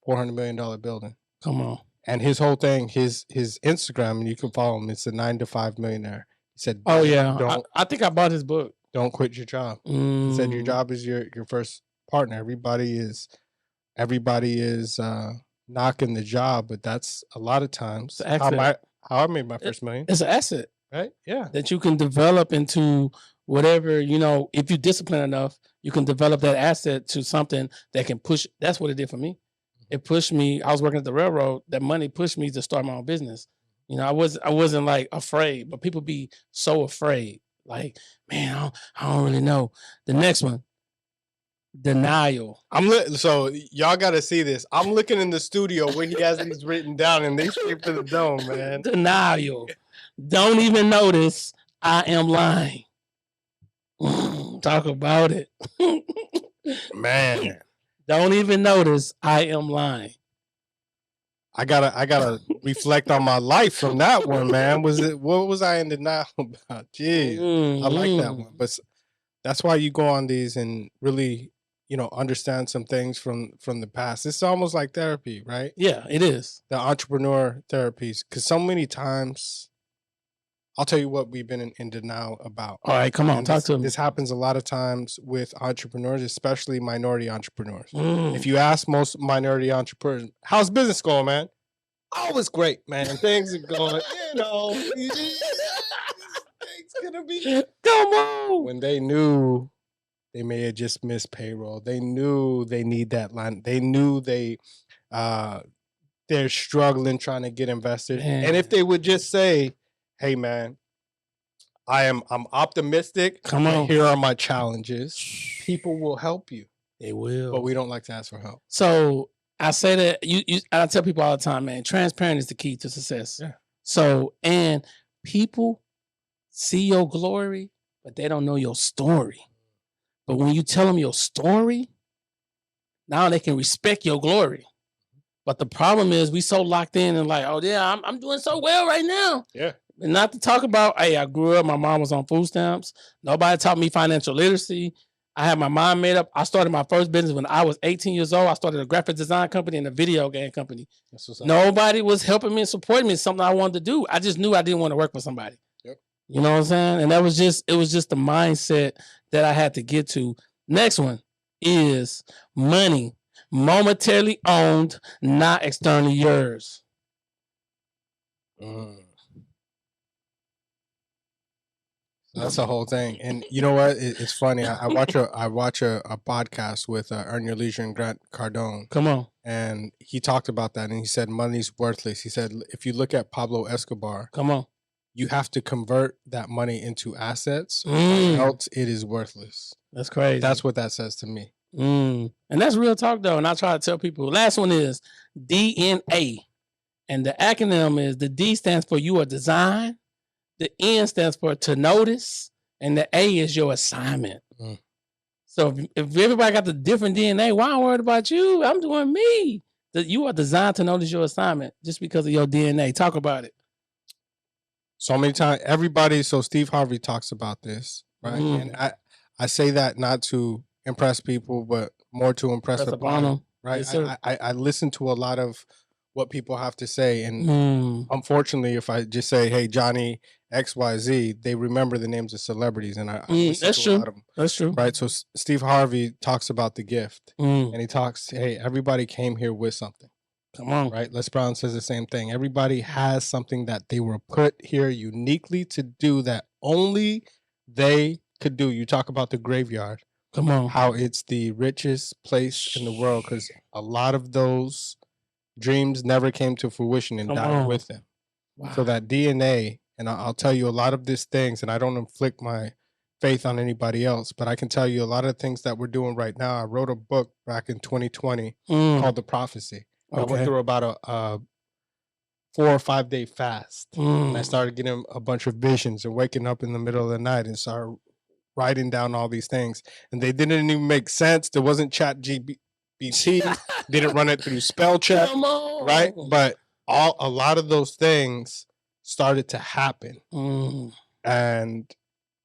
Speaker 2: $400 million building.
Speaker 1: Come on.
Speaker 2: And his whole thing, his Instagram, and you can follow him. It's a 9 to 5 millionaire. He said,
Speaker 1: "Oh yeah, I think I bought his book.
Speaker 2: Don't quit your job." He said, "Your job is your first partner. Everybody is knocking the job, but that's a lot of times how I made my first million.
Speaker 1: It's an asset,
Speaker 2: right? Yeah,
Speaker 1: that you can develop into whatever, if you discipline enough, you can develop that asset to something that can push. That's what it did for me. It pushed me. I was working at the railroad. That money pushed me to start my own business. I wasn't like afraid, but people be so afraid. Like, man, I don't really know. The next one. Denial.
Speaker 2: So y'all got to see this. I'm looking in the studio where he has these written down, and they straight for the dome, man.
Speaker 1: Denial. Don't even notice I am lying. Talk about it,
Speaker 2: man.
Speaker 1: Don't even notice I am lying.
Speaker 2: I gotta reflect on my life from that one, man. What was I in denial about? Jeez, I like that one, but that's why you go on these and really, understand some things from the past. It's almost like therapy, right?
Speaker 1: Yeah, it is.
Speaker 2: The entrepreneur therapies. Because so many times, I'll tell you what we've been in denial about.
Speaker 1: All right, come on, talk to me.
Speaker 2: This happens a lot of times with entrepreneurs, especially minority entrepreneurs. If you ask most minority entrepreneurs, how's business going, man? Oh, it's great, man. Things are going, it's gonna be.
Speaker 1: Come on.
Speaker 2: When they knew they may have just missed payroll, they knew they need that line. They knew they're struggling trying to get invested. Man. And if they would just say, "Hey, man, I'm optimistic.
Speaker 1: Come on,
Speaker 2: here are my challenges." People will help you.
Speaker 1: They will,
Speaker 2: but we don't like to ask for help.
Speaker 1: So I say that I tell people all the time, man. Transparent is the key to success.
Speaker 2: Yeah.
Speaker 1: So, and people see your glory, but they don't know your story. But when you tell them your story, now they can respect your glory. But the problem is we so locked in and like, oh yeah, I'm doing so well right now.
Speaker 2: Yeah.
Speaker 1: And not to talk about, hey, I grew up, my mom was on food stamps. Nobody taught me financial literacy. I had my mind made up. I started my first business when I was 18 years old. I started a graphic design company and a video game company. Nobody was helping me and supporting me. It's something I wanted to do. I just knew I didn't want to work for somebody.
Speaker 2: Yep.
Speaker 1: You know what I'm saying? And it was just the mindset that I had to get to. Next one is money, momentarily owned, not externally yours.
Speaker 2: That's the whole thing. And you know what? It's funny. I watch a podcast with Earn Your Leisure and Grant Cardone.
Speaker 1: Come on.
Speaker 2: And he talked about that, and he said money's worthless. He said if you look at Pablo Escobar,
Speaker 1: come on,
Speaker 2: you have to convert that money into assets, or else it is worthless.
Speaker 1: That's crazy.
Speaker 2: That's what that says to me.
Speaker 1: And that's real talk, though. And I try to tell people. Last one is DNA, and the acronym is the D stands for you are designed, the N stands for to notice, and the A is your assignment. So if everybody got the different DNA, why I'm worried about you? I'm doing me. That you are designed to notice your assignment just because of your DNA. Talk about it.
Speaker 2: So many times, so Steve Harvey talks about this, right? And I say that not to impress people, but more to impress upon them, right? Yes, I listen to a lot of what people have to say, and unfortunately, if I just say, "Hey, Johnny XYZ," they remember the names of celebrities, and I listen
Speaker 1: that's
Speaker 2: to
Speaker 1: true.
Speaker 2: A lot of them.
Speaker 1: That's true,
Speaker 2: right? So Steve Harvey talks about the gift, and he talks, "Hey, everybody came here with something."
Speaker 1: Come on.
Speaker 2: Right? Les Brown says the same thing. Everybody has something that they were put here uniquely to do that only they could do. You talk about the graveyard.
Speaker 1: Come on.
Speaker 2: How it's the richest place in the world because a lot of those dreams never came to fruition and died with them. Wow. So that DNA, and I'll tell you a lot of these things, and I don't inflict my faith on anybody else, but I can tell you a lot of things that we're doing right now. I wrote a book back in 2020 called The Prophecy. Okay. I went through about a 4 or 5 day fast. And I started getting a bunch of visions and waking up in the middle of the night and started writing down all these things. And they didn't even make sense. There wasn't ChatGPT. Didn't run it through spell check. Right? But a lot of those things started to happen. And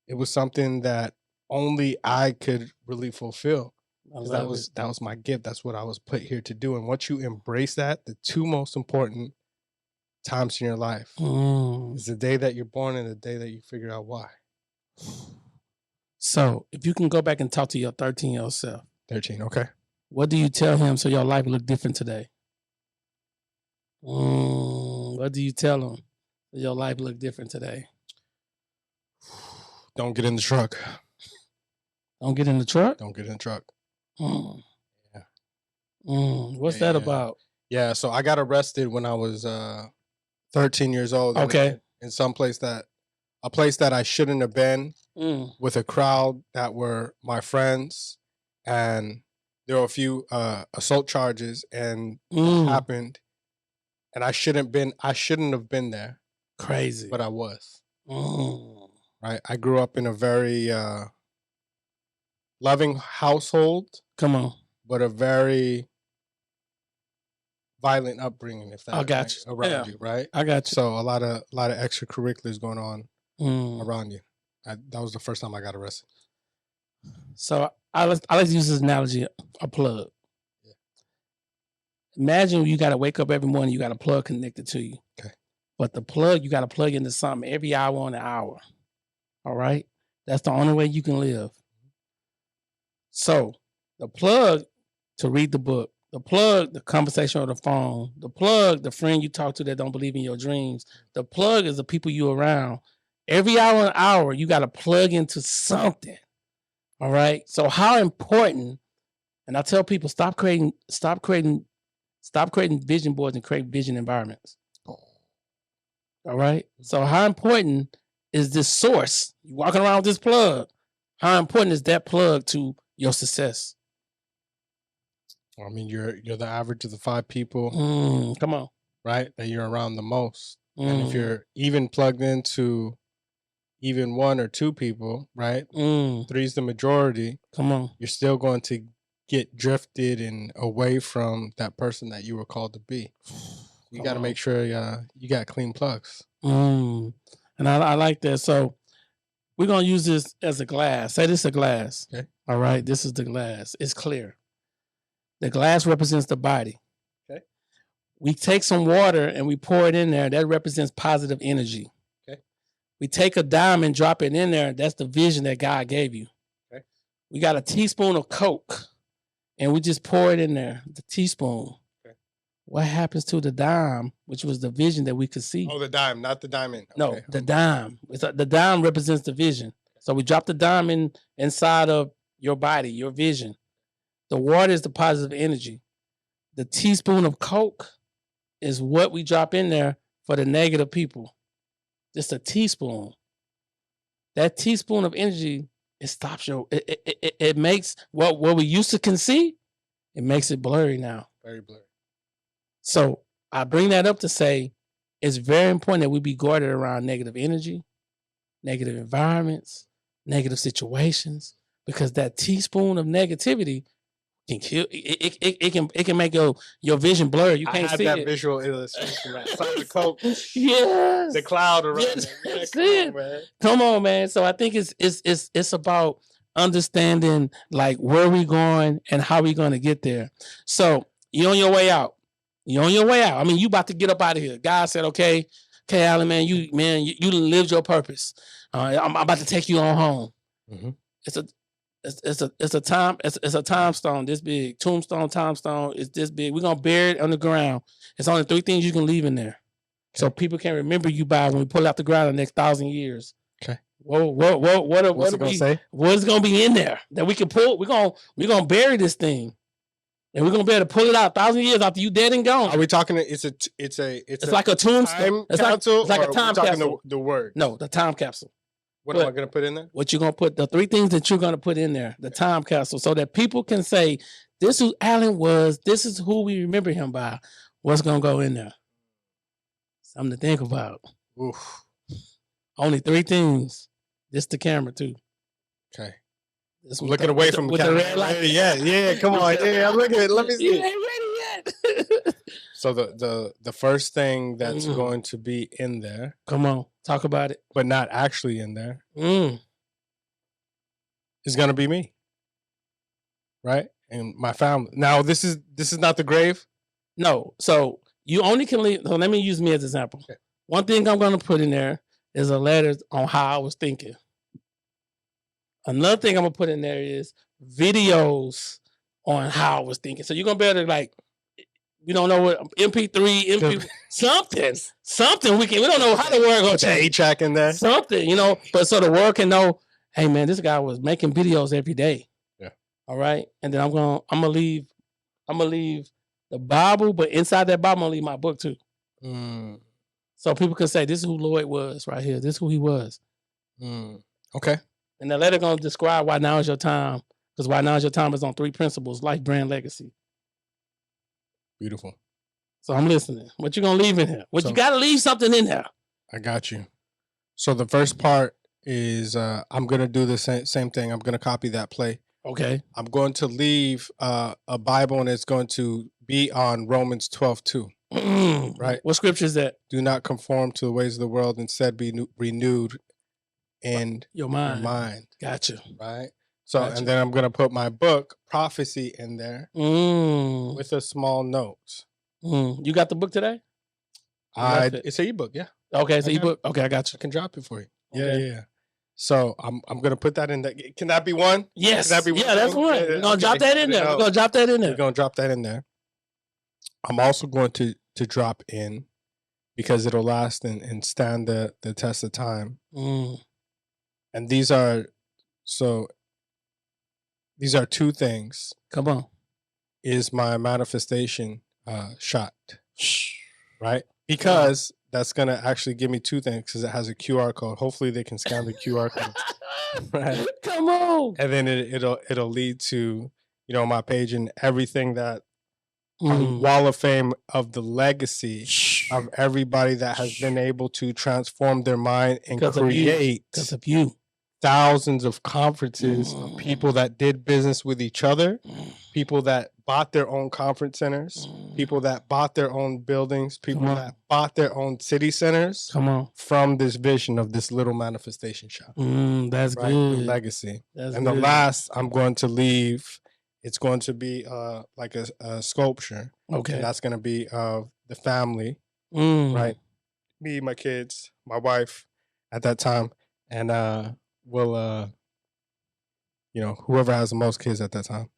Speaker 2: it was something that only I could really fulfill. That was my gift. That's what I was put here to do. And once you embrace that, the two most important times in your life is the day that you're born and the day that you figure out why.
Speaker 1: So if you can go back and talk to your 13-year-old self.
Speaker 2: 13, okay.
Speaker 1: What do you tell him so your life will look different today? What do you tell him so your life will look different today?
Speaker 2: Don't get in the truck.
Speaker 1: Don't get in the truck?
Speaker 2: Don't get in the truck.
Speaker 1: Yeah. What's that about?
Speaker 2: Yeah, so I got arrested when I was 13 years old.
Speaker 1: Okay.
Speaker 2: In a place that I shouldn't have been, with a crowd that were my friends, and there were a few assault charges, and it happened, and I shouldn't have been there.
Speaker 1: Crazy.
Speaker 2: But I was. Right? I grew up in a very loving household.
Speaker 1: Come on.
Speaker 2: But a very violent upbringing, if that
Speaker 1: I got you.
Speaker 2: Around you, right?
Speaker 1: I got you.
Speaker 2: So a lot of extracurriculars going on around you. That was the first time I got arrested.
Speaker 1: So I like to use this analogy, a plug. Yeah. Imagine you got to wake up every morning, you got a plug connected to you.
Speaker 2: Okay.
Speaker 1: But the plug, you got to plug into something every hour on the hour. All right? That's the only way you can live. So the plug to read the book, the plug, the conversation on the phone, the plug, the friend you talk to that don't believe in your dreams, the plug is the people you around. Every hour, you got to plug into something. All right. So how important, and I tell people, stop creating vision boards and create vision environments. All right. So how important is this source? You're walking around with this plug. How important is that plug to your success?
Speaker 2: I mean, you're the average of the 5 people.
Speaker 1: Come on.
Speaker 2: Right? That you're around the most. And if you're even plugged into even 1 or 2 people, right? 3's the majority.
Speaker 1: Come on.
Speaker 2: You're still going to get drifted and away from that person that you were called to be. You got to make sure you got clean plugs.
Speaker 1: And I like that. So we're going to use this as a glass. Say this is a glass.
Speaker 2: Okay.
Speaker 1: All right. This is the glass. It's clear. The glass represents the body.
Speaker 2: Okay.
Speaker 1: We take some water and we pour it in there. That represents positive energy.
Speaker 2: Okay.
Speaker 1: We take a dime and drop it in there. That's the vision that God gave you. Okay. We got a teaspoon of Coke and we just pour it in there, the teaspoon. Okay. What happens to the dime, which was the vision that we could see?
Speaker 2: Oh, the dime, not the diamond. Okay.
Speaker 1: No, the dime. The dime represents the vision. So we drop the dime inside of your body, your vision. The water is the positive energy. The teaspoon of Coke is what we drop in there for the negative people. Just a teaspoon. That teaspoon of energy, it stops it makes what we used to can see, it makes it blurry now.
Speaker 2: Very blurry.
Speaker 1: So I bring that up to say it's very important that we be guarded around negative energy, negative environments, negative situations, because that teaspoon of negativity can kill it can make your vision blur. You can't see
Speaker 2: that
Speaker 1: it.
Speaker 2: Visual illustration, right? The Coke.
Speaker 1: Yes.
Speaker 2: The cloud around
Speaker 1: it. Come on, man. Come on, man. So I think it's about understanding like where we going and how we going to get there. So you're on your way out. You're on your way out. I mean, you about to get up out of here. God said, okay, Alan, man, you lived your purpose. I'm about to take you on home. Mm-hmm. It's a time stone this big. Tombstone, time stone is this big. We're gonna bury it on the ground. It's only 3 things you can leave in there. Okay. So people can remember you by when we pull out the ground in the next 1,000 years. Okay. What's it gonna say? What's gonna be in there that we can pull? We're gonna bury this thing. And we're gonna be able to pull it out 1,000 years after you dead and gone.
Speaker 2: Are we talking? It's
Speaker 1: like a tombstone. It's like a time capsule.
Speaker 2: The word.
Speaker 1: No, the time capsule.
Speaker 2: What am I going to put in there?
Speaker 1: What you're going to put, the 3 things that you're going to put in there, the time capsule, so that people can say, this is who Alan was, this is who we remember him by. What's going to go in there? Something to think about. Oof. Only 3 things. This the camera, too.
Speaker 2: Okay. Looking away from the camera. The red light. Yeah, come on. Yeah, I'm looking at it. Let me see.
Speaker 1: You ain't ready yet.
Speaker 2: So the first thing that's going to be in there.
Speaker 1: Come on. Talk about it.
Speaker 2: But not actually in there. Is going to be me. Right? And my family. Now, this is not the grave?
Speaker 1: No. So you only can leave. So let me use me as an example. Okay. One thing I'm going to put in there is a letter on how I was thinking. Another thing I'm going to put in there is videos on how I was thinking. So you're going to be able to like, we don't know what MP3, something we don't know how the world gonna change.
Speaker 2: A-track in there.
Speaker 1: Something, but so the world can know, hey man, this guy was making videos every day. Yeah. All right. And then I'm gonna leave the Bible, but inside that Bible, I'm gonna leave my book too. So people can say, this is who Lloyd was right here. This is who he was.
Speaker 2: Okay.
Speaker 1: And the letter gonna describe why now is your time. Because why now is your time is on 3 principles: life, brand, legacy.
Speaker 2: Beautiful.
Speaker 1: So I'm listening. What you gonna leave in here? You gotta leave something in there.
Speaker 2: I got you. So the first part is I'm gonna do the same thing. I'm gonna copy that play.
Speaker 1: Okay.
Speaker 2: I'm going to leave a Bible, and it's going to be on Romans 12:2. Right.
Speaker 1: What scripture is that?
Speaker 2: Do not conform to the ways of the world. Instead, be renewed in
Speaker 1: your mind. Gotcha.
Speaker 2: Right. So, and then I'm going to put my book, Prophecy, in there with a small note.
Speaker 1: You got the book today?
Speaker 2: It's an ebook, yeah.
Speaker 1: Okay, it's an ebook. Okay, I got you.
Speaker 2: I can drop it for you. Okay. Yeah. So, I'm going to put that in there. Can that be one?
Speaker 1: Yes.
Speaker 2: Can that be one?
Speaker 1: Yeah, that's one. We're going to drop that in there. We're going to drop that in there.
Speaker 2: We're going to drop that in there. I'm also going to drop in, because it'll last and stand the test of time. And these are 2 things.
Speaker 1: Come on.
Speaker 2: Is my manifestation shot, right? Because that's going to actually give me 2 things, because it has a QR code. Hopefully they can scan the QR code. Right?
Speaker 1: Come on.
Speaker 2: And then it'll lead to, my page and everything that wall of fame of the legacy of everybody that has been able to transform their mind and create
Speaker 1: because of you.
Speaker 2: Thousands of conferences of people that did business with each other, people that bought their own conference centers, people that bought their own buildings, people that bought their own city centers.
Speaker 1: Come on.
Speaker 2: From this vision of this little manifestation shop.
Speaker 1: That's
Speaker 2: right?
Speaker 1: good.
Speaker 2: The legacy.
Speaker 1: That's
Speaker 2: and
Speaker 1: good.
Speaker 2: The last I'm going to leave, it's going to be like a sculpture.
Speaker 1: Okay.
Speaker 2: And that's going to be of the family, right? Me, my kids, my wife. at that time, and we'll whoever has the most kids at that time.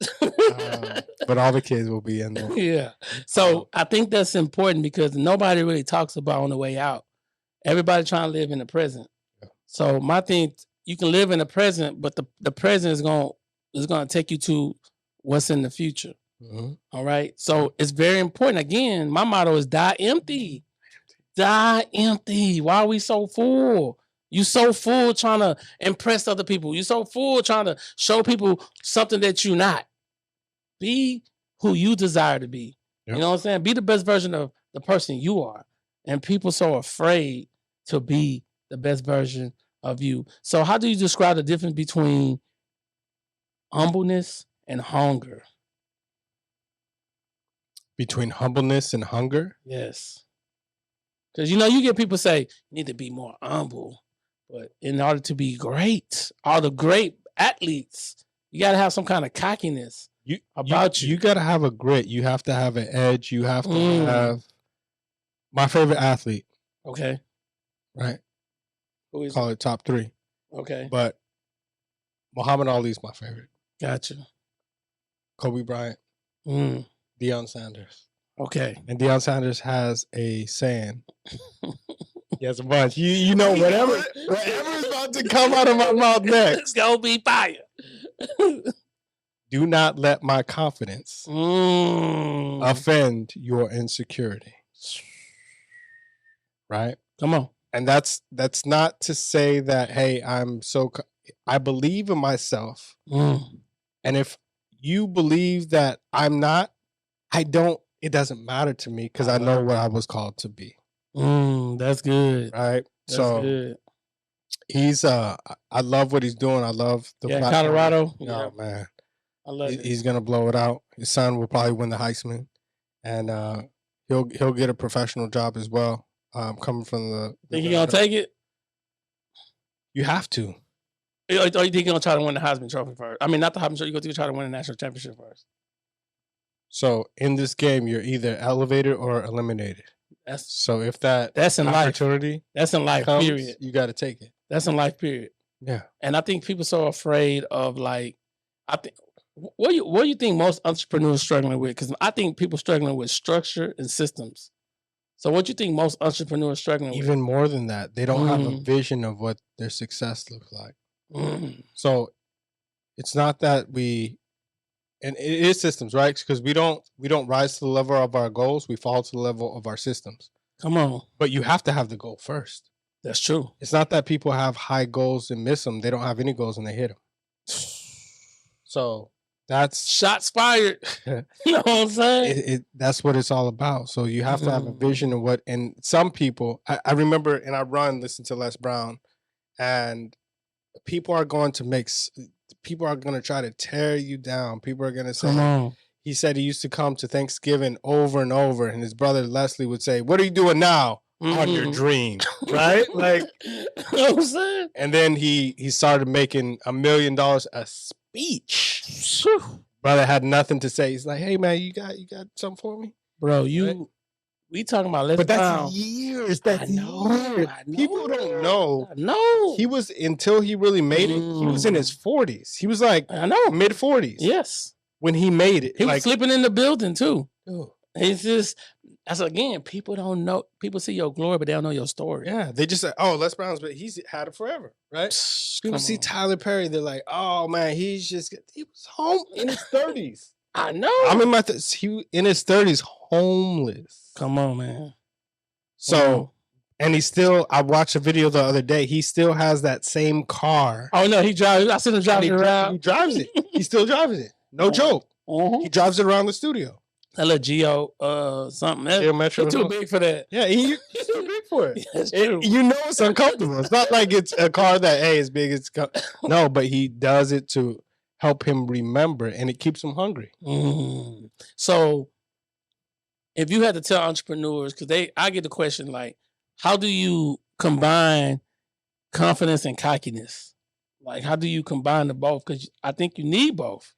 Speaker 2: But all the kids will be in there.
Speaker 1: Yeah. So I think that's important because nobody really talks about on the way out. Everybody trying to live in the present. Yeah. So my thing, you can live in the present, but the present is gonna take you to what's in the future. Mm-hmm. All right. So it's very important. Again, my motto is die empty. Die empty. Why are we so full? You so full trying to impress other people. You so full trying to show people something that you're not. Be who you desire to be. Yep. You know what I'm saying? Be the best version of the person you are. And people so afraid to be the best version of you. So how do you describe the difference between humbleness and hunger?
Speaker 2: Between humbleness and hunger?
Speaker 1: Yes. Because, you get people say, you need to be more humble. But in order to be great, all the great athletes, you got to have some kind of cockiness about you.
Speaker 2: You got to have a grit. You have to have an edge. You have to have my favorite athlete.
Speaker 1: Okay.
Speaker 2: Right.
Speaker 1: Who is
Speaker 2: Call it top 3.
Speaker 1: Okay.
Speaker 2: But Muhammad Ali is my favorite.
Speaker 1: Gotcha.
Speaker 2: Kobe Bryant. Deion Sanders.
Speaker 1: Okay.
Speaker 2: And Deion Sanders has a saying. He has a bunch. You know whatever is about to come out of my mouth next.
Speaker 1: It's gonna be fire.
Speaker 2: Do not let my confidence offend your insecurity. Right?
Speaker 1: Come on.
Speaker 2: And that's not to say that, hey, I believe in myself. And if you believe that I'm not, it doesn't matter to me because I know what I was called to be.
Speaker 1: That's good.
Speaker 2: Right.
Speaker 1: That's good.
Speaker 2: He's I love what he's doing. I love the
Speaker 1: platform. Colorado.
Speaker 2: Oh man.
Speaker 1: I love it.
Speaker 2: He's gonna blow it out. His son will probably win the Heisman. And he'll get a professional job as well. Coming from the
Speaker 1: think he gonna take it?
Speaker 2: You have to.
Speaker 1: Or you think he's gonna try to win the Heisman Trophy first? I mean, not the Heisman Trophy. You're gonna try to win the national championship first.
Speaker 2: So in this game, you're either elevated or eliminated. So if that's
Speaker 1: in
Speaker 2: opportunity,
Speaker 1: life. That's in life.
Speaker 2: Comes,
Speaker 1: period.
Speaker 2: You got to take it.
Speaker 1: That's in life. Period.
Speaker 2: Yeah.
Speaker 1: And I think people are so afraid of what do you think most entrepreneurs struggling with? Because I think people struggling with structure and systems. So what do you think most entrepreneurs struggling with?
Speaker 2: Even more than that, they don't have a vision of what their success looks like. So it's not that and it is systems, right? Because we don't rise to the level of our goals. We fall to the level of our systems.
Speaker 1: Come on.
Speaker 2: But you have to have the goal first.
Speaker 1: That's true.
Speaker 2: It's not that people have high goals and miss them. They don't have any goals and they hit them. So that's
Speaker 1: shots fired. You know what I'm saying?
Speaker 2: That's what it's all about. So you have to have a vision of and some people, I remember, and I listen to Les Brown, and people are going to try to tear you down. People are going to say, he said he used to come to Thanksgiving over and over, and his brother Leslie would say, what are you doing now? On your dream, right? Like,
Speaker 1: you know what I'm saying?
Speaker 2: And then he started making $1 million a speech. Brother had nothing to say. He's like, hey man, you got something for me?
Speaker 1: Bro, we talking about Les Brown.
Speaker 2: But that's years. That's years. People don't know.
Speaker 1: No.
Speaker 2: He was, until he really made it, he was in his 40s. He was like, mid 40s.
Speaker 1: Yes.
Speaker 2: When he made it.
Speaker 1: He was sleeping in the building too. It's just, that's again, people don't know. People see your glory, but they don't know your story.
Speaker 2: Yeah. They just say, oh, Les Brown's, but he's had it forever, right? People see Tyler Perry, they're like, oh man, he was home in his 30s.
Speaker 1: I know.
Speaker 2: I'm in he in his 30s, homeless.
Speaker 1: Come on, man.
Speaker 2: So, and I watched a video the other day. He still has that same car.
Speaker 1: Oh no, he drives. I seen him driving around.
Speaker 2: He drives it. He still drives it. No joke. He drives it around the studio.
Speaker 1: That little Geo, something. You're too big for that.
Speaker 2: Yeah, he's too big for it.
Speaker 1: That's true.
Speaker 2: You know it's uncomfortable. It's not like it's a car that, hey, it's big. No, but he does it to help him remember, and it keeps him hungry.
Speaker 1: So, if you had to tell entrepreneurs, because I get the question like, how do you combine confidence and cockiness? Like, how do you combine the both? Because I think you need both.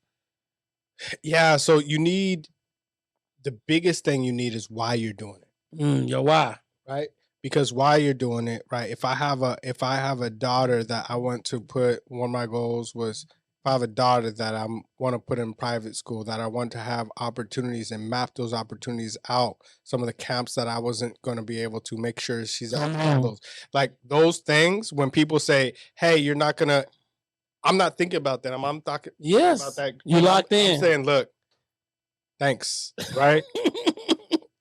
Speaker 2: Yeah, so the biggest thing you need is why you're doing it.
Speaker 1: Your why.
Speaker 2: Right? because while you're doing it, right? If I have a daughter that I want to put, one of my goals was, if I have a daughter that I want to put in private school, that I want to have opportunities and map those opportunities out. Some of the camps that I wasn't going to be able to, make sure she's at those. Like those things, when people say, hey, you're not going to, I'm not thinking about that. I'm talking about that.
Speaker 1: You locked in.
Speaker 2: I'm saying, look, thanks, right?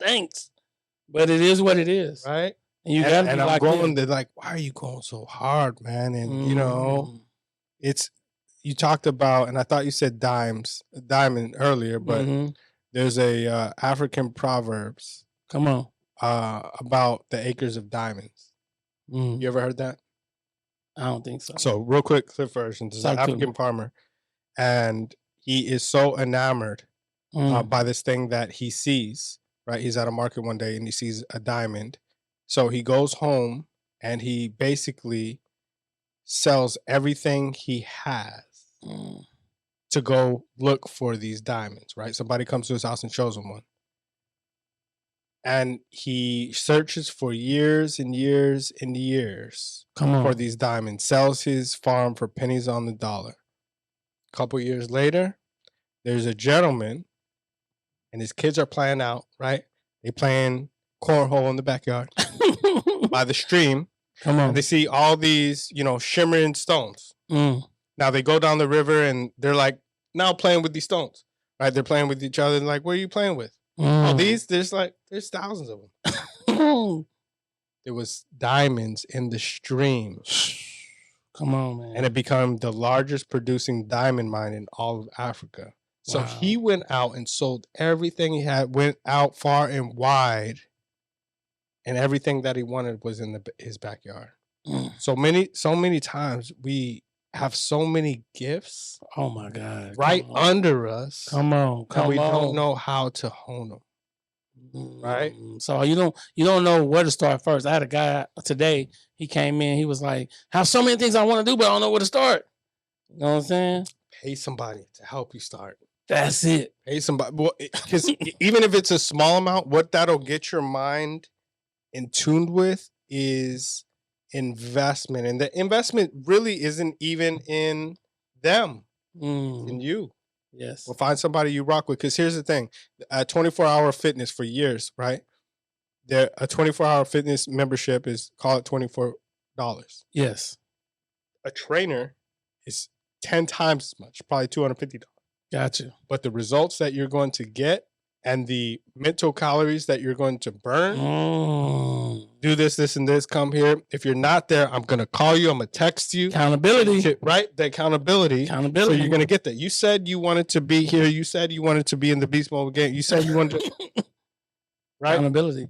Speaker 1: Thanks. But it is what it is.
Speaker 2: Right?
Speaker 1: And you got to be
Speaker 2: I'm going,
Speaker 1: in.
Speaker 2: they're like, why are you going so hard, man? And, you know, it's, you talked about, and I thought you said diamond earlier, but there's a African proverbs.
Speaker 1: Come on.
Speaker 2: About the acres of diamonds. You ever heard that?
Speaker 1: I don't think so.
Speaker 2: So real quick, clip version. There's an African farmer, and he is so enamored by this thing that he sees, right? He's at a market one day and he sees a diamond. So he goes home and he basically sells everything he has to go look for these diamonds, right? Somebody comes to his house and shows him one. And he searches for years and years and years for these diamonds, sells his farm for pennies on the dollar. A couple years later, there's a gentleman and his kids are playing out, right? They playing cornhole in the backyard by the stream. And they see all these, you know, shimmering stones. Now they go down the river and they're like now playing with these stones, right? They're playing with each other and like, what are you playing with? Oh, these, there's thousands of them. There was diamonds in the stream.
Speaker 1: Come on, man.
Speaker 2: And it became the largest producing diamond mine in all of Africa. So he went out and sold everything he had, went out far and wide, and everything that he wanted was in his backyard. So many times we have so many gifts.
Speaker 1: Oh my God!
Speaker 2: Right under us.
Speaker 1: Come on,
Speaker 2: we don't know how to hone them. Right.
Speaker 1: So you don't know where to start first. I had a guy today. He came in. He was like, "I have so many things I want to do, but I don't know where to start." You know what I'm saying?
Speaker 2: Pay somebody to help you start.
Speaker 1: That's it.
Speaker 2: Pay somebody, because even if it's a small amount, what that'll get your mind in tuned with is investment, and the investment really isn't even in them, in you.
Speaker 1: Yes.
Speaker 2: Well, find somebody you rock with, because here's the thing: 24-hour fitness for years, right? A 24-hour fitness membership is, call it $24.
Speaker 1: Yes.
Speaker 2: A trainer is 10 times as much, probably $250.
Speaker 1: Gotcha.
Speaker 2: But the results that you're going to get and the mental calories that you're going to burn, do this, and this, come here. If you're not there, I'm going to call you. I'm going to text you.
Speaker 1: Accountability.
Speaker 2: Right? The accountability. So you're going to get that. You said you wanted to be here. You said you wanted to be in the Beast Mode game. You said you wanted to. Right?
Speaker 1: Accountability.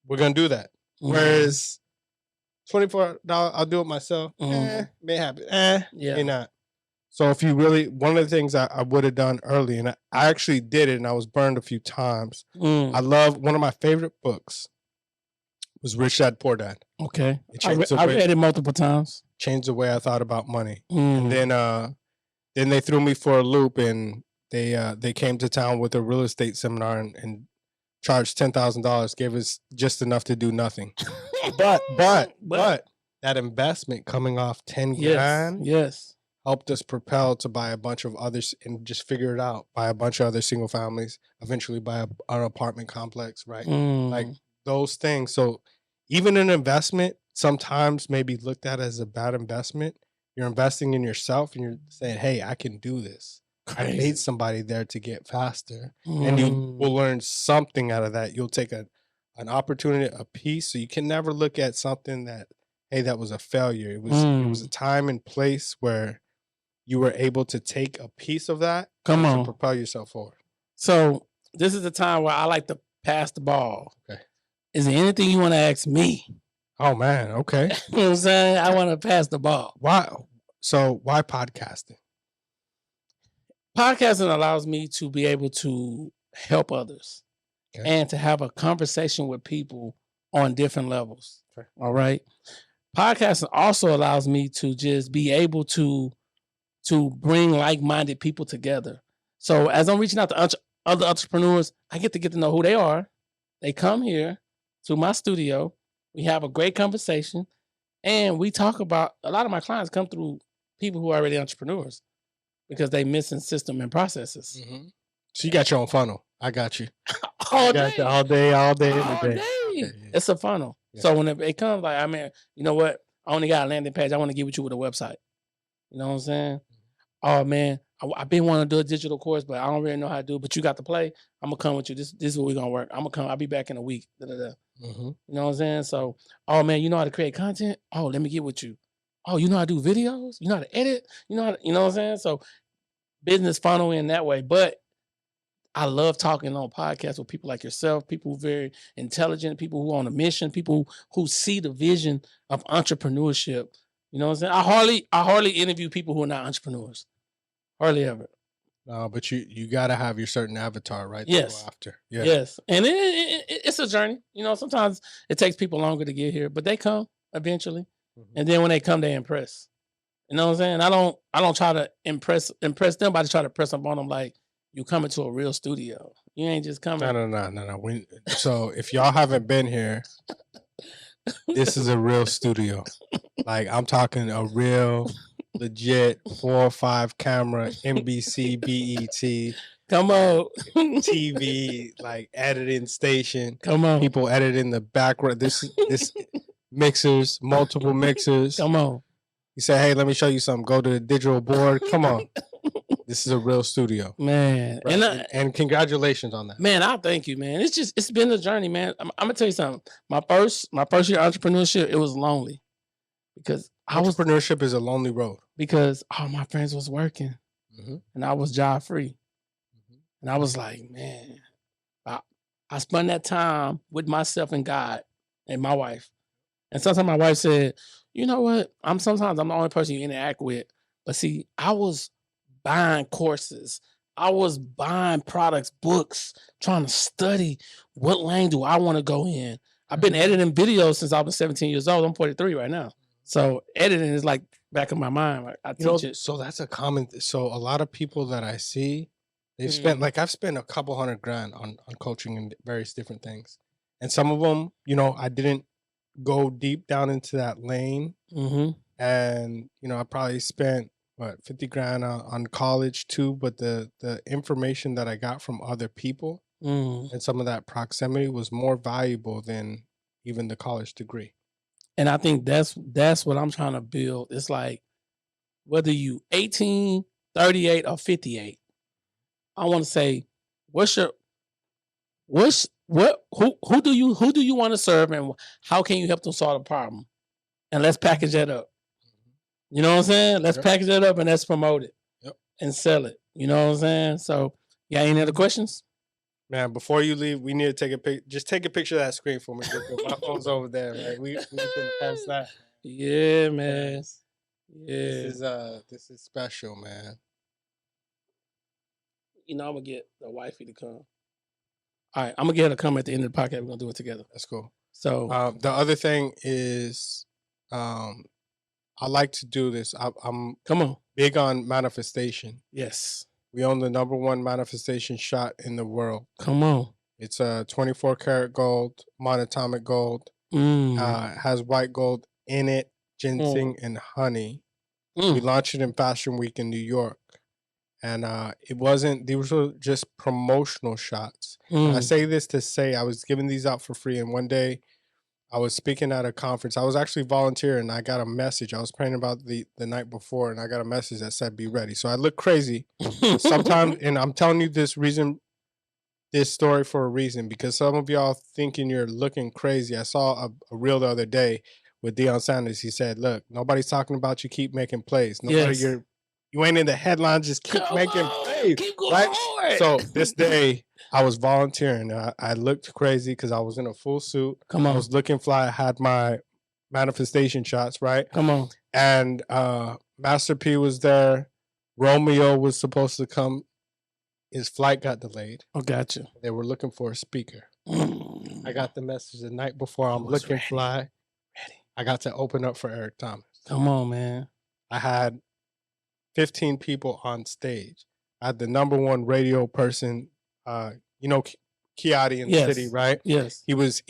Speaker 2: We're going to do that. Whereas $24, I'll do it myself. May happen. May not. So if you really, one of the things I would have done early, and I actually did it, and I was burned a few times. I love, one of my favorite books was Rich Dad, Poor Dad.
Speaker 1: Okay. I read it multiple times.
Speaker 2: Changed the way I thought about money. And then they threw me for a loop, and they came to town with a real estate seminar and charged $10,000, gave us just enough to do nothing. but that investment coming off 10 grand.
Speaker 1: Yes.
Speaker 2: Helped us propel to buy a bunch of others and just figure it out. Buy a bunch of other single families, eventually buy an apartment complex, right? Like those things. So even an investment sometimes may be looked at as a bad investment. You're investing in yourself and you're saying, hey, I can do this. Crazy. I need somebody there to get faster. And you will learn something out of that. You'll take an opportunity, a piece. So you can never look at something that, hey, that was a failure. It was a time and place where you were able to take a piece of that to propel yourself forward.
Speaker 1: So this is the time where I like to pass the ball.
Speaker 2: Okay.
Speaker 1: Is there anything you want to ask me?
Speaker 2: Oh, man. Okay.
Speaker 1: You know what I'm saying? I want to pass the ball.
Speaker 2: Why? So why podcasting?
Speaker 1: Podcasting allows me to be able to help others and to have a conversation with people on different levels.
Speaker 2: Okay.
Speaker 1: All right. Podcasting also allows me to just be able to bring like-minded people together. So as I'm reaching out to other entrepreneurs, I get to know who they are. They come here to my studio We have a great conversation, and we talk about, a lot of my clients come through people who are already entrepreneurs because they missing system and processes.
Speaker 2: Mm-hmm. So you got your own funnel. I got you.
Speaker 1: all day,
Speaker 2: all day,
Speaker 1: Okay, yeah. It's a funnel. Yeah. So when it comes, like, I mean, you know what? I only got a landing page. I want to give it you with a website. You know what I'm saying? Oh man, I've been wanting to do a digital course, but I don't really know how to do it. But you got to play. I'm gonna come with you. This is what we're gonna work. I'm gonna come. I'll be back in a week. Mm-hmm. You know what I'm saying? So, oh man, you know how to create content? Oh, let me get with you. Oh, you know how to do videos? You know how to edit? You know what I'm saying? So business funnel in that way. But I love talking on podcasts with people like yourself, people who are very intelligent, people who are on a mission, people who see the vision of entrepreneurship. You know what I'm saying? I hardly interview people who are not entrepreneurs. Hardly ever.
Speaker 2: But you got to have your certain avatar, right?
Speaker 1: Yes.
Speaker 2: To go after. Yeah.
Speaker 1: Yes. And it's a journey. You know, sometimes it takes people longer to get here, but they come eventually. Mm-hmm. And then when they come, they impress. You know what I'm saying? I don't try to impress them, but I try to press up on them like, you coming to a real studio. You ain't just coming.
Speaker 2: No. So if y'all haven't been here, this is a real studio. Like, I'm talking a real, legit 4 or 5 camera, NBC, BET.
Speaker 1: Come on.
Speaker 2: TV, like editing station.
Speaker 1: Come on.
Speaker 2: People editing the background. This mixers, multiple mixers.
Speaker 1: Come on.
Speaker 2: You say, hey, let me show you something. Go to the digital board. Come on. This is a real studio,
Speaker 1: man.
Speaker 2: Right? And congratulations on that,
Speaker 1: man. I thank you, man. It's been a journey, man. I'm gonna tell you something. My first year entrepreneurship, it was lonely because
Speaker 2: entrepreneurship is a lonely road
Speaker 1: because all my friends was working, mm-hmm. and I was job free, mm-hmm. and I was like, man, I spent that time with myself and God and my wife, and sometimes my wife said, you know what? Sometimes I'm the only person you interact with, but see, I was buying courses. I was buying products, books, trying to study what lane do I want to go in. I've been editing videos since I was 17 years old. I'm 43 right now. So editing is like back in my mind. I teach it.
Speaker 2: So that's a common. So a lot of people that I see, they've spent, like, I've spent a couple $100,000 on coaching and various different things. And some of them, I didn't go deep down into that lane. Mm-hmm. And, I probably spent $50,000 on college too, but the information that I got from other people and some of that proximity was more valuable than even the college degree.
Speaker 1: And I think that's what I'm trying to build. It's like, whether you 18, 38, or 58, I want to say, who do you want to serve, and how can you help them solve a problem? And let's package that up. You know what I'm saying? Let's package it up and let's promote it and sell it. You know what I'm saying? So, you got any other questions?
Speaker 2: Man, before you leave, we need to take a picture. Just take a picture of that screen for me. My phone's over there, man. We can post that.
Speaker 1: Yeah, man. Yeah.
Speaker 2: This is special, man.
Speaker 1: I'm gonna get the wifey to come. All right, I'm gonna get her to come at the end of the podcast. We're gonna do it together.
Speaker 2: That's cool.
Speaker 1: So
Speaker 2: the other thing is, I like to do this. I'm big on manifestation.
Speaker 1: Yes.
Speaker 2: We own the #1 manifestation shot in the world.
Speaker 1: Come on.
Speaker 2: It's a 24 karat gold, monatomic gold. Has white gold in it, ginseng and honey. We launched it in Fashion Week in New York. And these were just promotional shots. I say this to say I was giving these out for free. And one day I was speaking at a conference. I was actually volunteering. I got a message. I was praying about the night before, and I got a message that said, be ready. So I look crazy. Sometimes, and I'm telling you this story for a reason, because some of y'all thinking you're looking crazy. I saw a reel the other day with Deion Sanders. He said, look, nobody's talking about you. Keep making plays. You ain't in the headlines. Just keep making plays.
Speaker 1: Keep going hard.
Speaker 2: So this day, I was volunteering. I looked crazy because I was in a full suit.
Speaker 1: Come on.
Speaker 2: I was looking fly. I had my manifestation shots, right?
Speaker 1: Come on.
Speaker 2: And Master P was there. Romeo was supposed to come. His flight got delayed.
Speaker 1: Oh, gotcha.
Speaker 2: They were looking for a speaker. I got the message the night before. I'm looking fly.
Speaker 1: Ready.
Speaker 2: I got to open up for Eric Thomas.
Speaker 1: Come on, man.
Speaker 2: I had 15 people on stage. I had the #1 radio person, Kiati in the city, right?
Speaker 1: Yes.
Speaker 2: He was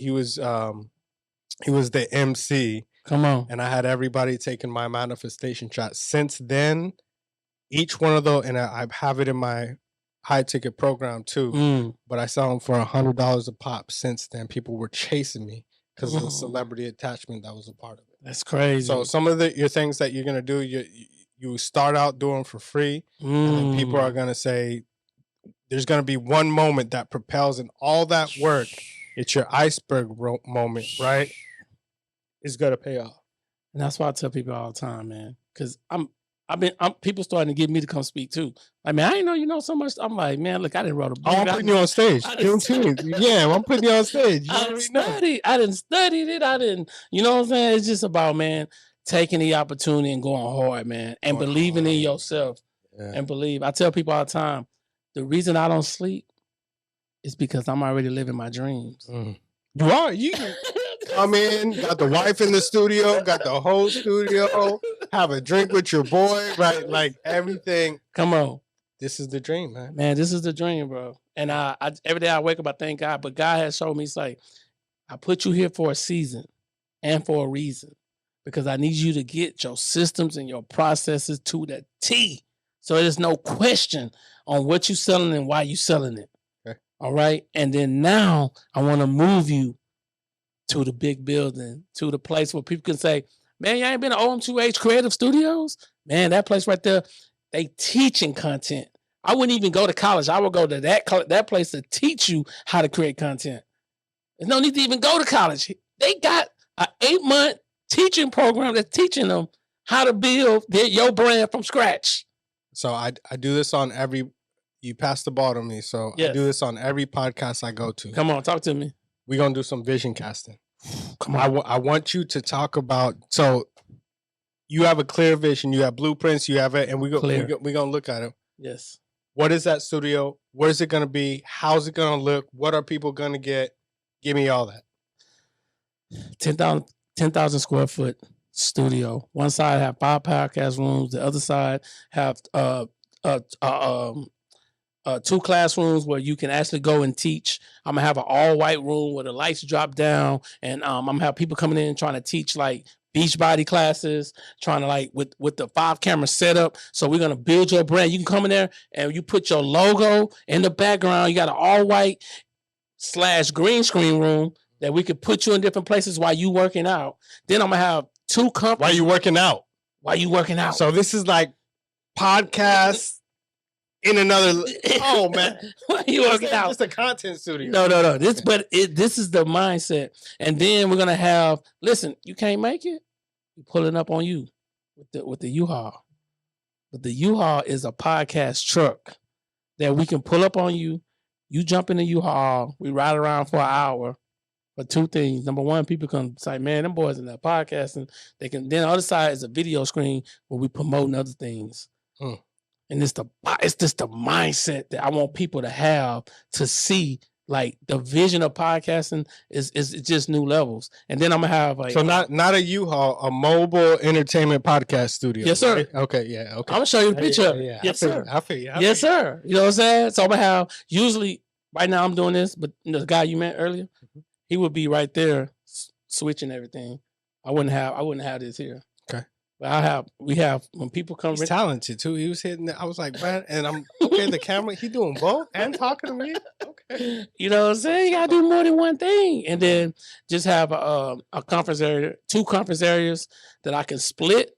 Speaker 2: He was the MC.
Speaker 1: Come on.
Speaker 2: And I had everybody taking my manifestation shot. Since then, each one of those, and I have it in my high ticket program too, but I sell them for $100 a pop. Since then, people were chasing me because of the celebrity attachment that was a part of it.
Speaker 1: That's crazy.
Speaker 2: So some of your things that you're going to do, you start out doing for free, and then people are going to say, there's going to be one moment that propels, and all that work, it's your iceberg moment, right? It's going to pay off.
Speaker 1: And that's why I tell people all the time, man, because I'm people starting to get me to come speak too. I mean, I didn't know you know so much. I'm like, man, look, I didn't write a book.
Speaker 2: Oh, I'm putting you on stage. Yeah, I'm putting you on stage.
Speaker 1: I didn't study it. I didn't, you know what I'm saying? It's just about, man, taking the opportunity and going hard, man, and believing in yourself. Yeah. And believe. I tell people all the time, the reason I don't sleep is because I'm already living my dreams.
Speaker 2: You are. You come in, got the wife in the studio, got the whole studio, have a drink with your boy, right? Like everything.
Speaker 1: Come on.
Speaker 2: This is the dream, man.
Speaker 1: Man, this is the dream, bro. And I every day I wake up, I thank God. But God has showed me, it's like, I put you here for a season and for a reason. Because I need you to get your systems and your processes to the T. So there's no question on what you're selling and why you're selling it. Okay. All right. And then now I want to move you to the big building, to the place where people can say, man, you ain't been to OM2H Creative Studios? Man, that place right there, they teaching content. I wouldn't even go to college. I would go to that place to teach you how to create content. There's no need to even go to college. They got an 8-month teaching program that's teaching them how to build your brand from scratch.
Speaker 2: So I do this on every, you pass the ball to me. So yes. I do this on every podcast I go to.
Speaker 1: Come on, talk to me.
Speaker 2: We're going to do some vision casting.
Speaker 1: Come on.
Speaker 2: I want you to talk about, so you have a clear vision, you have blueprints, you have it, and we're going to look at it.
Speaker 1: Yes.
Speaker 2: What is that studio? Where is it going to be? How's it going to look? What are people going to get? Give me all that.
Speaker 1: 10,000 square foot studio. One side have 5 podcast rooms. The other side have 2 classrooms where you can actually go and teach. I'm gonna have an all white room where the lights drop down, and I'm gonna have people coming in trying to teach like Beachbody classes, trying to like with the 5 camera setup. So we're gonna build your brand. You can come in there and you put your logo in the background. You got an all white / green screen room that we could put you in different places while you working out. Then I'm gonna have 2 companies.
Speaker 2: While you working out?
Speaker 1: While you working out.
Speaker 2: So this is like podcasts in another. Oh man,
Speaker 1: while you working out?
Speaker 2: Just a content studio.
Speaker 1: No. This is the mindset. And then we're gonna have. Listen, you can't make it. We're pulling up on you with the U-Haul. But the U-Haul is a podcast truck that we can pull up on you. You jump in the U-Haul. We ride around for an hour. But 2 things. Number 1, people can say, man, them boys in that podcast, and they can. Then the other side is a video screen where we promoting other things. And it's just the mindset that I want people to have to see, like the vision of podcasting is just new levels. And then I'm gonna have like,
Speaker 2: so not a U-Haul, a mobile entertainment podcast studio.
Speaker 1: Yes, sir.
Speaker 2: Right? Okay, yeah, okay.
Speaker 1: I'm gonna show you a picture.
Speaker 2: Yeah.
Speaker 1: Yes, sir.
Speaker 2: I feel you.
Speaker 1: Yes, sir. You know what I'm saying? So I'm gonna have, usually right now I'm doing this, but the guy you met earlier, he would be right there switching everything. I wouldn't have this here.
Speaker 2: Okay.
Speaker 1: But we have when people come.
Speaker 2: He's talented too. He was hitting. I was like, man, and I'm okay. The camera, he doing both and talking to me. Okay.
Speaker 1: You know what I'm saying? You gotta do more than one thing, and then just have a conference area, 2 conference areas that I can split.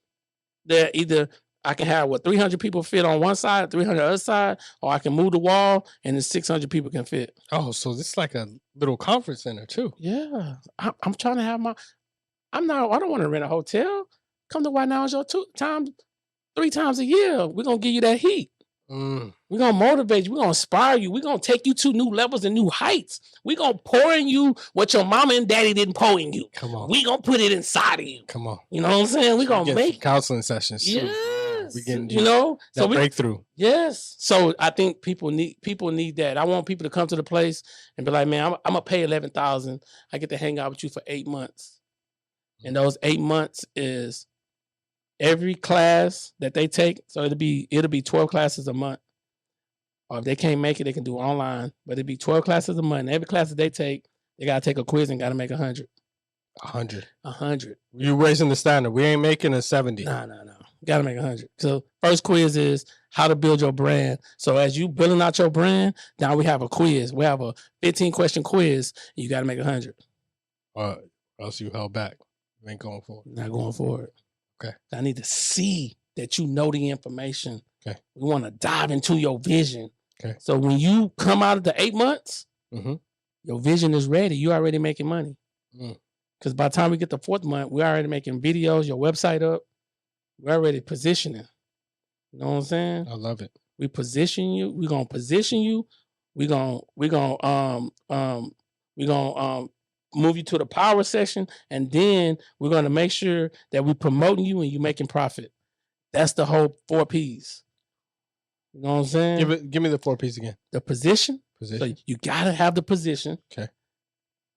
Speaker 1: That either I can have 300 people fit on one side, 300 on the other side, or I can move the wall and then 600 people can fit.
Speaker 2: Oh, so this is like a little conference center too.
Speaker 1: Yeah, I'm trying to have I don't want to rent a hotel. Come to WhyNowIsYourTime 3 times a year. We're going to give you that heat. We're going to motivate you. We're going to inspire you. We're going to take you to new levels and new heights. We're going to pour in you what your mama and daddy didn't pour in you.
Speaker 2: Come on.
Speaker 1: We're going to put it inside of you.
Speaker 2: Come on.
Speaker 1: You know what I'm saying? We're going to make
Speaker 2: counseling sessions.
Speaker 1: Yes.
Speaker 2: We getting
Speaker 1: that
Speaker 2: breakthrough.
Speaker 1: Yes. So I think people need that. I want people to come to the place and be like, man, I'm going to pay $11,000. I get to hang out with you for 8 months. And those 8 months is every class that they take. So it'll be 12 classes a month. Or if they can't make it, they can do it online. But it'll be 12 classes a month. And every class that they take, they gotta take a quiz and gotta make 100.
Speaker 2: 100.
Speaker 1: 100.
Speaker 2: You're raising the standard. We ain't making a 70.
Speaker 1: No. Got to make 100. So first quiz is how to build your brand. So as you building out your brand, now we have a quiz. We have a 15-question quiz. You got to make 100.
Speaker 2: Else you held back. You ain't going for it.
Speaker 1: Not going for it.
Speaker 2: Okay.
Speaker 1: I need to see that you know the information.
Speaker 2: Okay.
Speaker 1: We want to dive into your vision.
Speaker 2: Okay.
Speaker 1: So when you come out of the 8 months, your vision is ready. You already making money. Because by the time we get the 4th month, we're already making videos, your website up. We're already positioning. You know what I'm saying?
Speaker 2: I love it.
Speaker 1: We position you. We're gonna position you. We're gonna move you to the power section, and then we're gonna make sure that we're promoting you and you making profit. That's the whole 4 P's. You know what I'm saying?
Speaker 2: Give me the 4 P's again.
Speaker 1: The position. So you gotta have the position.
Speaker 2: Okay.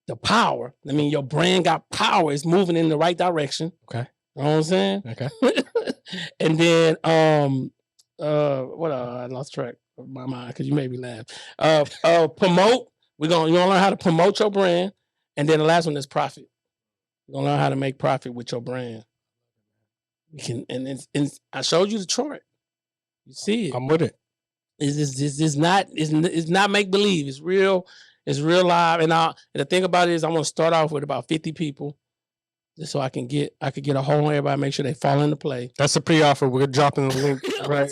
Speaker 1: The power. I mean, your brand got power. It's moving in the right direction.
Speaker 2: Okay.
Speaker 1: You know what I'm saying?
Speaker 2: Okay.
Speaker 1: And then I lost track of my mind because you made me laugh. Promote. You're gonna learn how to promote your brand. And then the last one is profit. You're gonna learn how to make profit with your brand. We can I showed you the chart. You see it.
Speaker 2: I'm with it.
Speaker 1: It's not make believe. It's real. It's real live. And the thing about it is, I want to start off with about 50 people, just so I could get a hold on everybody, make sure they fall into play.
Speaker 2: That's a pre-offer. We're dropping the link, right?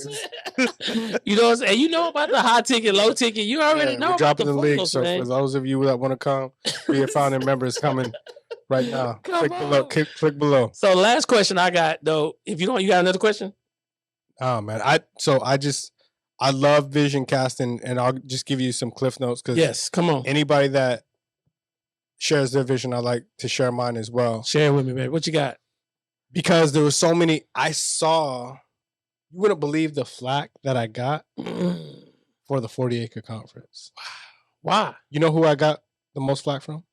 Speaker 1: You know what I'm saying? You know about the high ticket, low ticket. You already know.
Speaker 2: We're
Speaker 1: about
Speaker 2: dropping the link. So for those of you that want to come, be a founding member is coming right now. Click below.
Speaker 1: So last question I got though. If you got another question?
Speaker 2: Oh man, I love vision casting, and I'll just give you some cliff notes because
Speaker 1: yes, come on.
Speaker 2: Anybody that shares their vision, I like to share mine as well.
Speaker 1: Share it with me, baby. What you got?
Speaker 2: Because there were so many. I saw. You wouldn't believe the flack that I got for the 40 Acre conference.
Speaker 1: Why?
Speaker 2: You know who I got the most flack from?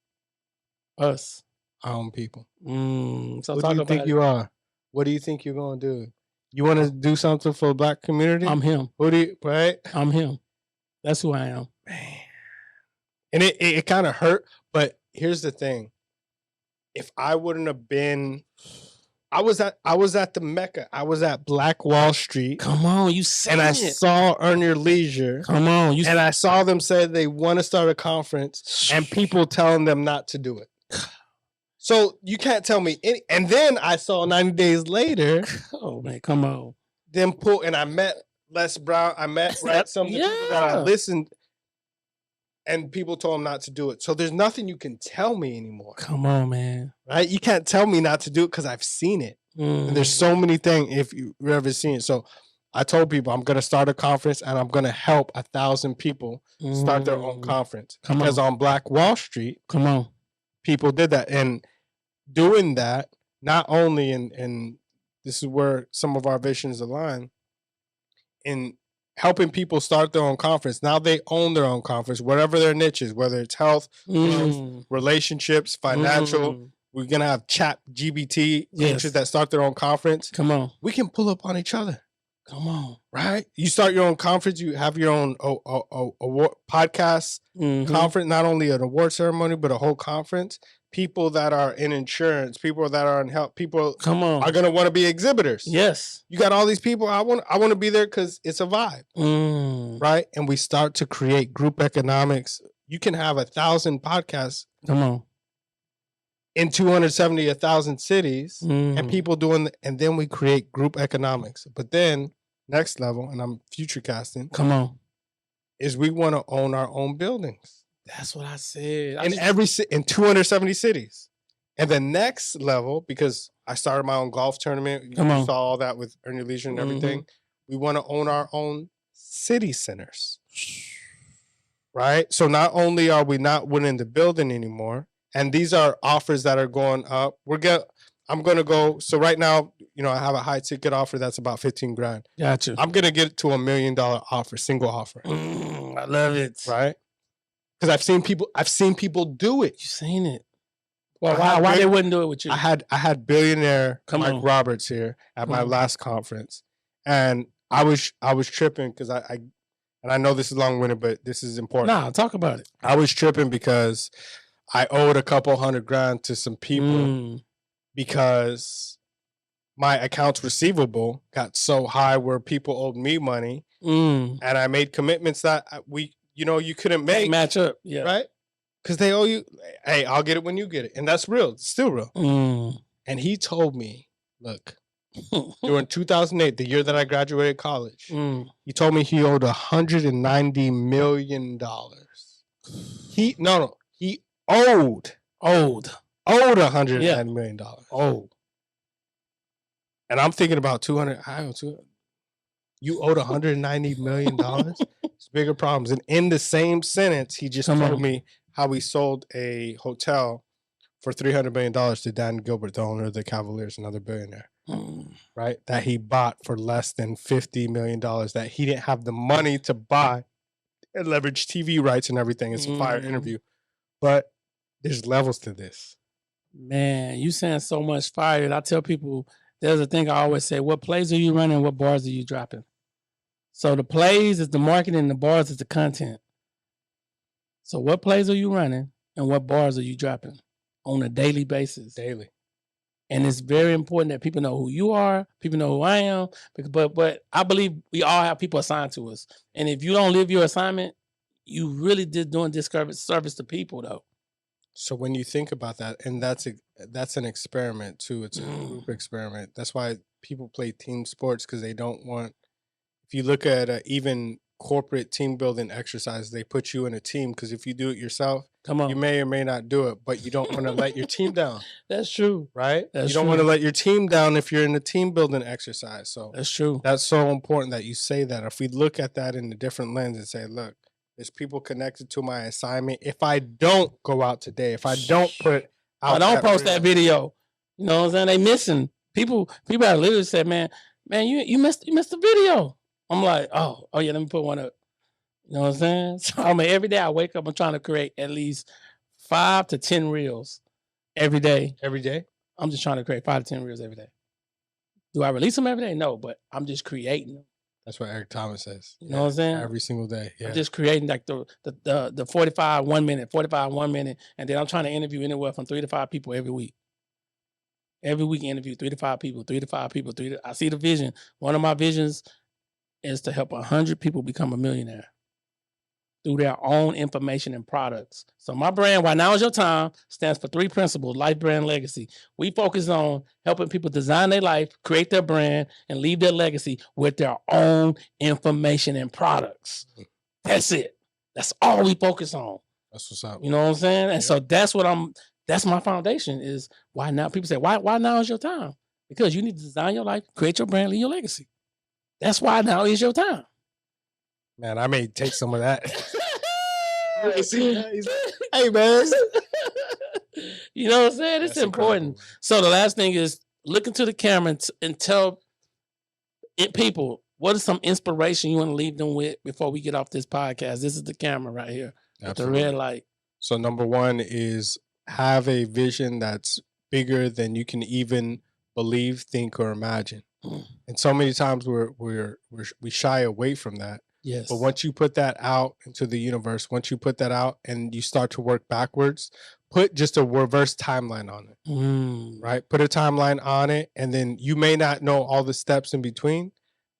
Speaker 1: Us.
Speaker 2: Our own people.
Speaker 1: So
Speaker 2: what do you think you are? What do you think you're gonna do? You want to do something for the Black community?
Speaker 1: I'm him.
Speaker 2: Right?
Speaker 1: I'm him. That's who I am.
Speaker 2: Man. And it kind of hurt, but here's the thing. If I wouldn't have been, I was at the Mecca. I was at Black Wall Street.
Speaker 1: Come on, you said
Speaker 2: and I
Speaker 1: it.
Speaker 2: saw Earn Your Leisure.
Speaker 1: Come on,
Speaker 2: and I saw them say they want to start a conference, and people telling them not to do it. So you can't tell me any. And then I saw 90 Days Later.
Speaker 1: Oh man, come on.
Speaker 2: Then and I met Les Brown. I met some of the people that I listened, and people told them not to do it. So there's nothing you can tell me anymore.
Speaker 1: Come on, man.
Speaker 2: Right? You can't tell me not to do it because I've seen it. And there's so many things if you've ever seen it. So I told people I'm going to start a conference and I'm going to help 1,000 people start their own conference. Because on Black Wall Street, people did that. And doing that, not only and this is where some of our visions align, in helping people start their own conference. Now they own their own conference, whatever their niche is, whether it's health, relationships, financial. We're going to have chat GBT coaches that start their own conference.
Speaker 1: Come on.
Speaker 2: We can pull up on each other.
Speaker 1: Come on.
Speaker 2: Right? You start your own conference. You have your own award podcast conference, not only an award ceremony, but a whole conference. People that are in insurance, people that are in health, people are going to want to be exhibitors.
Speaker 1: Yes.
Speaker 2: You got all these people. I want to be there because it's a vibe. Right? And we start to create group economics. You can have 1,000 podcasts.
Speaker 1: Come on.
Speaker 2: In 1,000 cities and people doing, and then we create group economics. But then next level, and I'm future casting.
Speaker 1: Come on.
Speaker 2: Is we want to own our own buildings.
Speaker 1: That's what I said.
Speaker 2: In 270 cities. And the next level, because I started my own golf tournament, you saw all that with Earn Your Leisure and everything. We want to own our own city centers. Right? So not only are we not winning the building anymore, and these are offers that are going up. I'm going to go. So right now, I have a high ticket offer that's about 15 grand.
Speaker 1: Gotcha.
Speaker 2: I'm going to get to $1 million offer, single offer.
Speaker 1: I love it.
Speaker 2: Right? Because I've seen people do it.
Speaker 1: You've seen it. Well, why they wouldn't do it with you?
Speaker 2: I had billionaire Mike Roberts here at my last conference, and I was tripping because I know this is long-winded, but this is important.
Speaker 1: Nah, talk about it.
Speaker 2: I was tripping because I owed a couple $100,000 to some people because my accounts receivable got so high where people owed me money, and I made commitments that you couldn't make
Speaker 1: match up,
Speaker 2: right? Because they owe you. Hey, I'll get it when you get it, and that's real. It's still real. And he told me, look, during 2008, the year that I graduated college, he told me he owed $190 million. He owed $190 million. And I'm thinking about 200. You owed $190 million. It's bigger problems. And in the same sentence, he just told me how he sold a hotel for $300 million to Dan Gilbert, the owner of the Cavaliers, another billionaire, right? That he bought for less than $50 million, that he didn't have the money to buy and leverage TV rights and everything. It's a fire interview. But there's levels to this.
Speaker 1: Man, you saying so much fire. And I tell people, there's a thing I always say, what plays are you running? What bars are you dropping? So the plays is the marketing, the bars is the content. So what plays are you running and what bars are you dropping on a daily basis?
Speaker 2: Daily.
Speaker 1: And it's very important that people know who you are, people know who I am, but I believe we all have people assigned to us. And if you don't live your assignment, you really did doing disservice to people though.
Speaker 2: So when you think about that, and that's an experiment too. It's a group experiment. That's why people play team sports, because they don't want. If you look at even corporate team building exercise, they put you in a team because if you do it yourself, you may or may not do it, but you don't want to let your team down.
Speaker 1: That's true,
Speaker 2: right? You don't want to let your team down if you're in a team building exercise. So
Speaker 1: that's true.
Speaker 2: That's so important that you say that. If we look at that in a different lens and say, look, there's people connected to my assignment. If I don't go out today, if I don't put out,
Speaker 1: I don't post that video, you know what I'm saying? They missing people. People have literally said, man, you missed the video. I'm like, oh yeah, let me put one up. You know what I'm saying? So I mean, every day I wake up, I'm trying to create at least 5 to 10 reels every day.
Speaker 2: Every day?
Speaker 1: I'm just trying to create 5 to 10 reels every day. Do I release them every day? No, but I'm just creating them.
Speaker 2: That's what Eric Thomas says.
Speaker 1: You know what I'm saying?
Speaker 2: Every single day. Yeah.
Speaker 1: I'm just creating like the 45 1 minute, and then I'm trying to interview anywhere from 3 to 5 people every week. Every week interview 3 to 5 people, 3 to 5 people. I see the vision. One of my visions is to help 100 people become a millionaire through their own information and products. So my brand, Why Now Is Your Time, stands for 3 principles: life, brand, legacy. We focus on helping people design their life, create their brand, and leave their legacy with their own information and products. That's it. That's all we focus on.
Speaker 2: That's what's up.
Speaker 1: You know what I'm saying? And so that's my foundation is why now. People say, why now is your time? Because you need to design your life, create your brand, leave your legacy. That's why now is your time.
Speaker 2: Man, I may take some of that. Hey, man.
Speaker 1: You know what I'm saying? It's important. So the last thing is look into the camera and tell people what is some inspiration you want to leave them with before we get off this podcast. This is the camera right here. Absolutely. The red light.
Speaker 2: So number 1 is have a vision that's bigger than you can even believe, think, or imagine. And so many times we shy away from that.
Speaker 1: Yes.
Speaker 2: But once you put that out into the universe, once you put that out and you start to work backwards, put just a reverse timeline on it, right? Put a timeline on it, and then you may not know all the steps in between.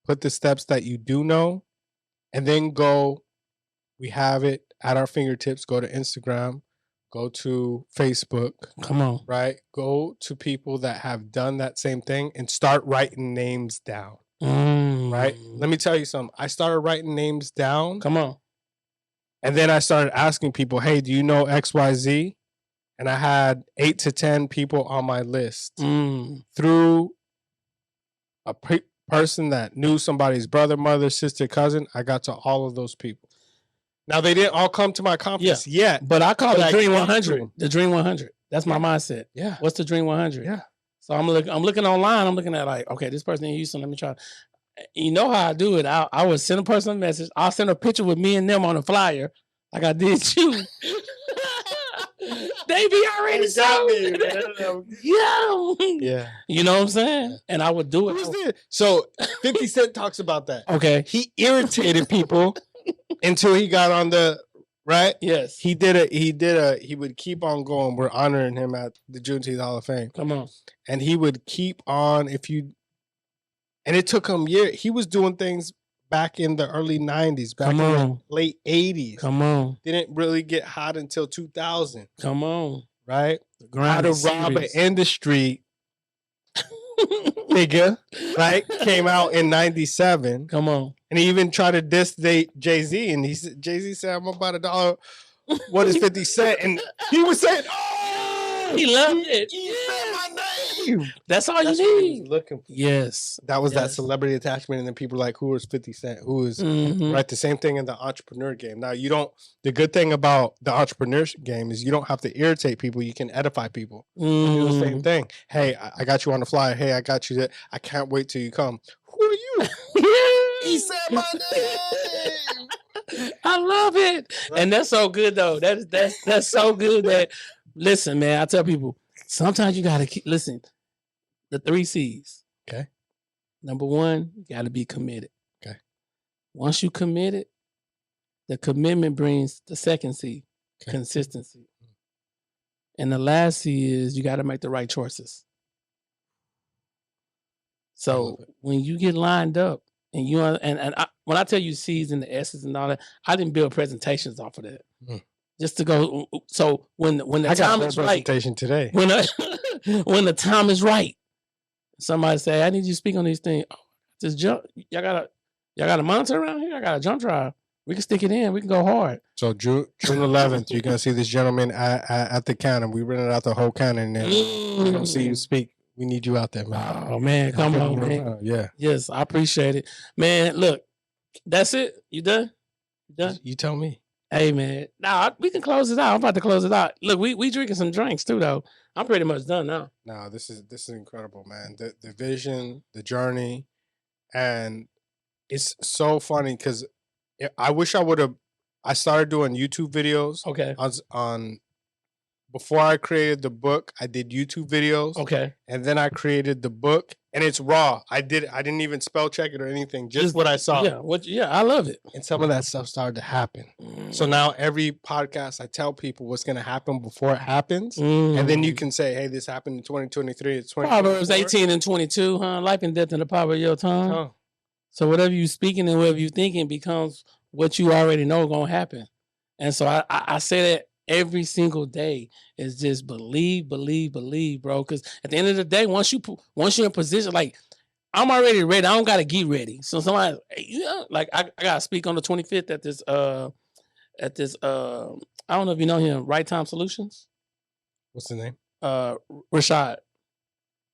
Speaker 2: Put the steps that you do know, and then go. We have it at our fingertips. Go to Instagram. Go to Facebook.
Speaker 1: Come on.
Speaker 2: Right? Go to people that have done that same thing and start writing names down. Right? Let me tell you something. I started writing names down.
Speaker 1: Come on.
Speaker 2: And then I started asking people, hey, do you know XYZ? And I had 8 to 10 people on my list. Through a person that knew somebody's brother, mother, sister, cousin, I got to all of those people. Now, they didn't all come to my conference yet.
Speaker 1: But I call it Dream 100. The Dream 100. That's my mindset.
Speaker 2: Yeah.
Speaker 1: What's the Dream 100?
Speaker 2: Yeah.
Speaker 1: So I'm looking online. I'm looking at like, okay, this person in Houston, let me try. You know how I do it. I would send a person a message. I'll send a picture with me and them on a flyer like I did you. They be already sold. Yeah. You know what I'm saying? And I would do it.
Speaker 2: Who's this? So 50 Cent talks about that.
Speaker 1: Okay.
Speaker 2: He irritated people until he got on the right?
Speaker 1: Yes.
Speaker 2: He would keep on going. We're honoring him at the Juneteenth Hall of Fame.
Speaker 1: Come on.
Speaker 2: And he would keep on and it took him years. He was doing things back in the early 90s, back in the late 80s.
Speaker 1: Come on.
Speaker 2: Didn't really get hot until 2000.
Speaker 1: Come on.
Speaker 2: Right? How to Rob an Industry nigga, right? Came out in 97.
Speaker 1: Come on.
Speaker 2: And he even tried to diss Jay-Z. And Jay-Z said, I'm about $1. What is 50 cents? And he was saying, oh,
Speaker 1: he loved it.
Speaker 2: He said my name.
Speaker 1: That's all you need.
Speaker 2: Looking for.
Speaker 1: Yes.
Speaker 2: That was that celebrity attachment. And then people were like, who is 50 Cent? Who is right? The same thing in the entrepreneur game. Now, the good thing about the entrepreneurship game is you don't have to irritate people. You can edify people. Do the same thing. Hey, I got you on the flyer. Hey, I got you that. I can't wait till you come. Who are you? He said my name.
Speaker 1: I love it. Right. And that's so good though. That's so good that listen, man, I tell people sometimes you gotta listen. The 3 C's.
Speaker 2: Okay.
Speaker 1: Number 1, you gotta be committed.
Speaker 2: Okay.
Speaker 1: Once you committed, the commitment brings the second C, consistency. And the last C is you gotta make the right choices. So when you get lined up and when I tell you C's and the S's and all that, I didn't build presentations off of that. Just to go. So when the time is right,
Speaker 2: presentation today.
Speaker 1: When the time is right, somebody say, "I need you to speak on these things." Oh, this jump, y'all got a monitor around here. I got a jump drive. We can stick it in. We can go hard.
Speaker 2: So June 11th, you're gonna see this gentleman at the counter. We rented out the whole counter, and then we're gonna see you speak. We need you out there, man.
Speaker 1: Oh man, come on, man.
Speaker 2: Yeah.
Speaker 1: Yes, I appreciate it, man. Look, that's it. You done? You done?
Speaker 2: You tell me.
Speaker 1: Hey man, we can close it out. I'm about to close it out. Look, we drinking some drinks too, though. I'm pretty much done now.
Speaker 2: No, this is incredible, man. The vision, the journey, and it's so funny because I wish I started doing YouTube videos.
Speaker 1: Okay.
Speaker 2: On before I created the book, I did YouTube videos.
Speaker 1: Okay.
Speaker 2: And then I created the book, and it's raw. I didn't even spell check it or anything. Just what I saw.
Speaker 1: Yeah, I love it.
Speaker 2: And some of that stuff started to happen. So now every podcast, I tell people what's going to happen before it happens. And then you can say, hey, this happened in 2023. It's 2024.
Speaker 1: Proverbs 18 and 22, huh? Life and death in the power of your tongue. Huh. So whatever you speaking and whatever you thinking becomes what you already know going to happen. And so I say that every single day is just believe, bro. Because at the end of the day, once you're in position, like I'm already ready. I don't gotta get ready. So somebody, like I gotta speak on the 25th at this I don't know if you know him, Right Time Solutions.
Speaker 2: What's the name?
Speaker 1: Rashid.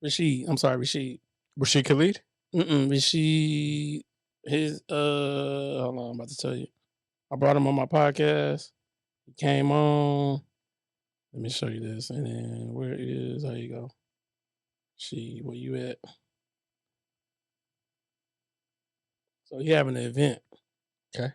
Speaker 2: Rashid Khalid?
Speaker 1: Rashid. Hold on, I'm about to tell you. I brought him on my podcast. He came on. Let me show you this. And then where is, how you go? See, where you at? So he having an event.
Speaker 2: Okay.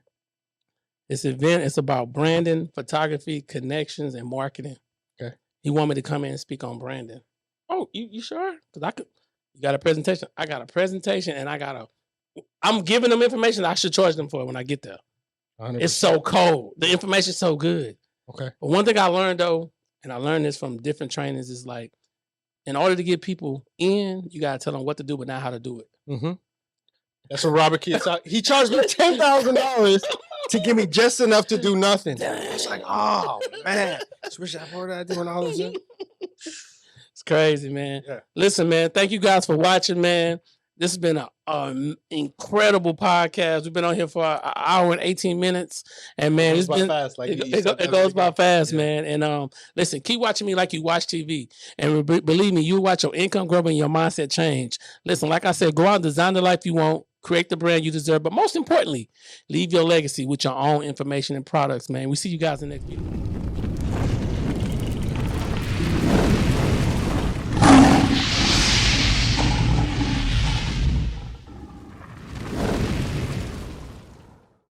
Speaker 1: This event is about branding, photography, connections, and marketing.
Speaker 2: Okay.
Speaker 1: He want me to come in and speak on branding. Oh, you sure? Because you got a presentation. I got a presentation and I'm giving them information I should charge them for when I get there. 100%. It's so cold. The information's so good.
Speaker 2: Okay.
Speaker 1: But one thing I learned though, and I learned this from different trainings, is like, in order to get people in, you gotta tell them what to do, but not how to do it.
Speaker 2: Mm-hmm. That's what Robert Key He charged me $10,000 to give me just enough to do nothing. It's like, oh man, switch that word I doing all this.
Speaker 1: It's crazy, man.
Speaker 2: Yeah.
Speaker 1: Listen, man, thank you guys for watching, man. This has been an incredible podcast. We've been on here for an hour and 18 minutes. And man, it goes by fast, man. And listen, keep watching me like you watch TV. And believe me, you watch your income grow and your mindset change. Listen, like I said, go out and design the life you want, create the brand you deserve, but most importantly, leave your legacy with your own information and products, man. We see you guys in the next video.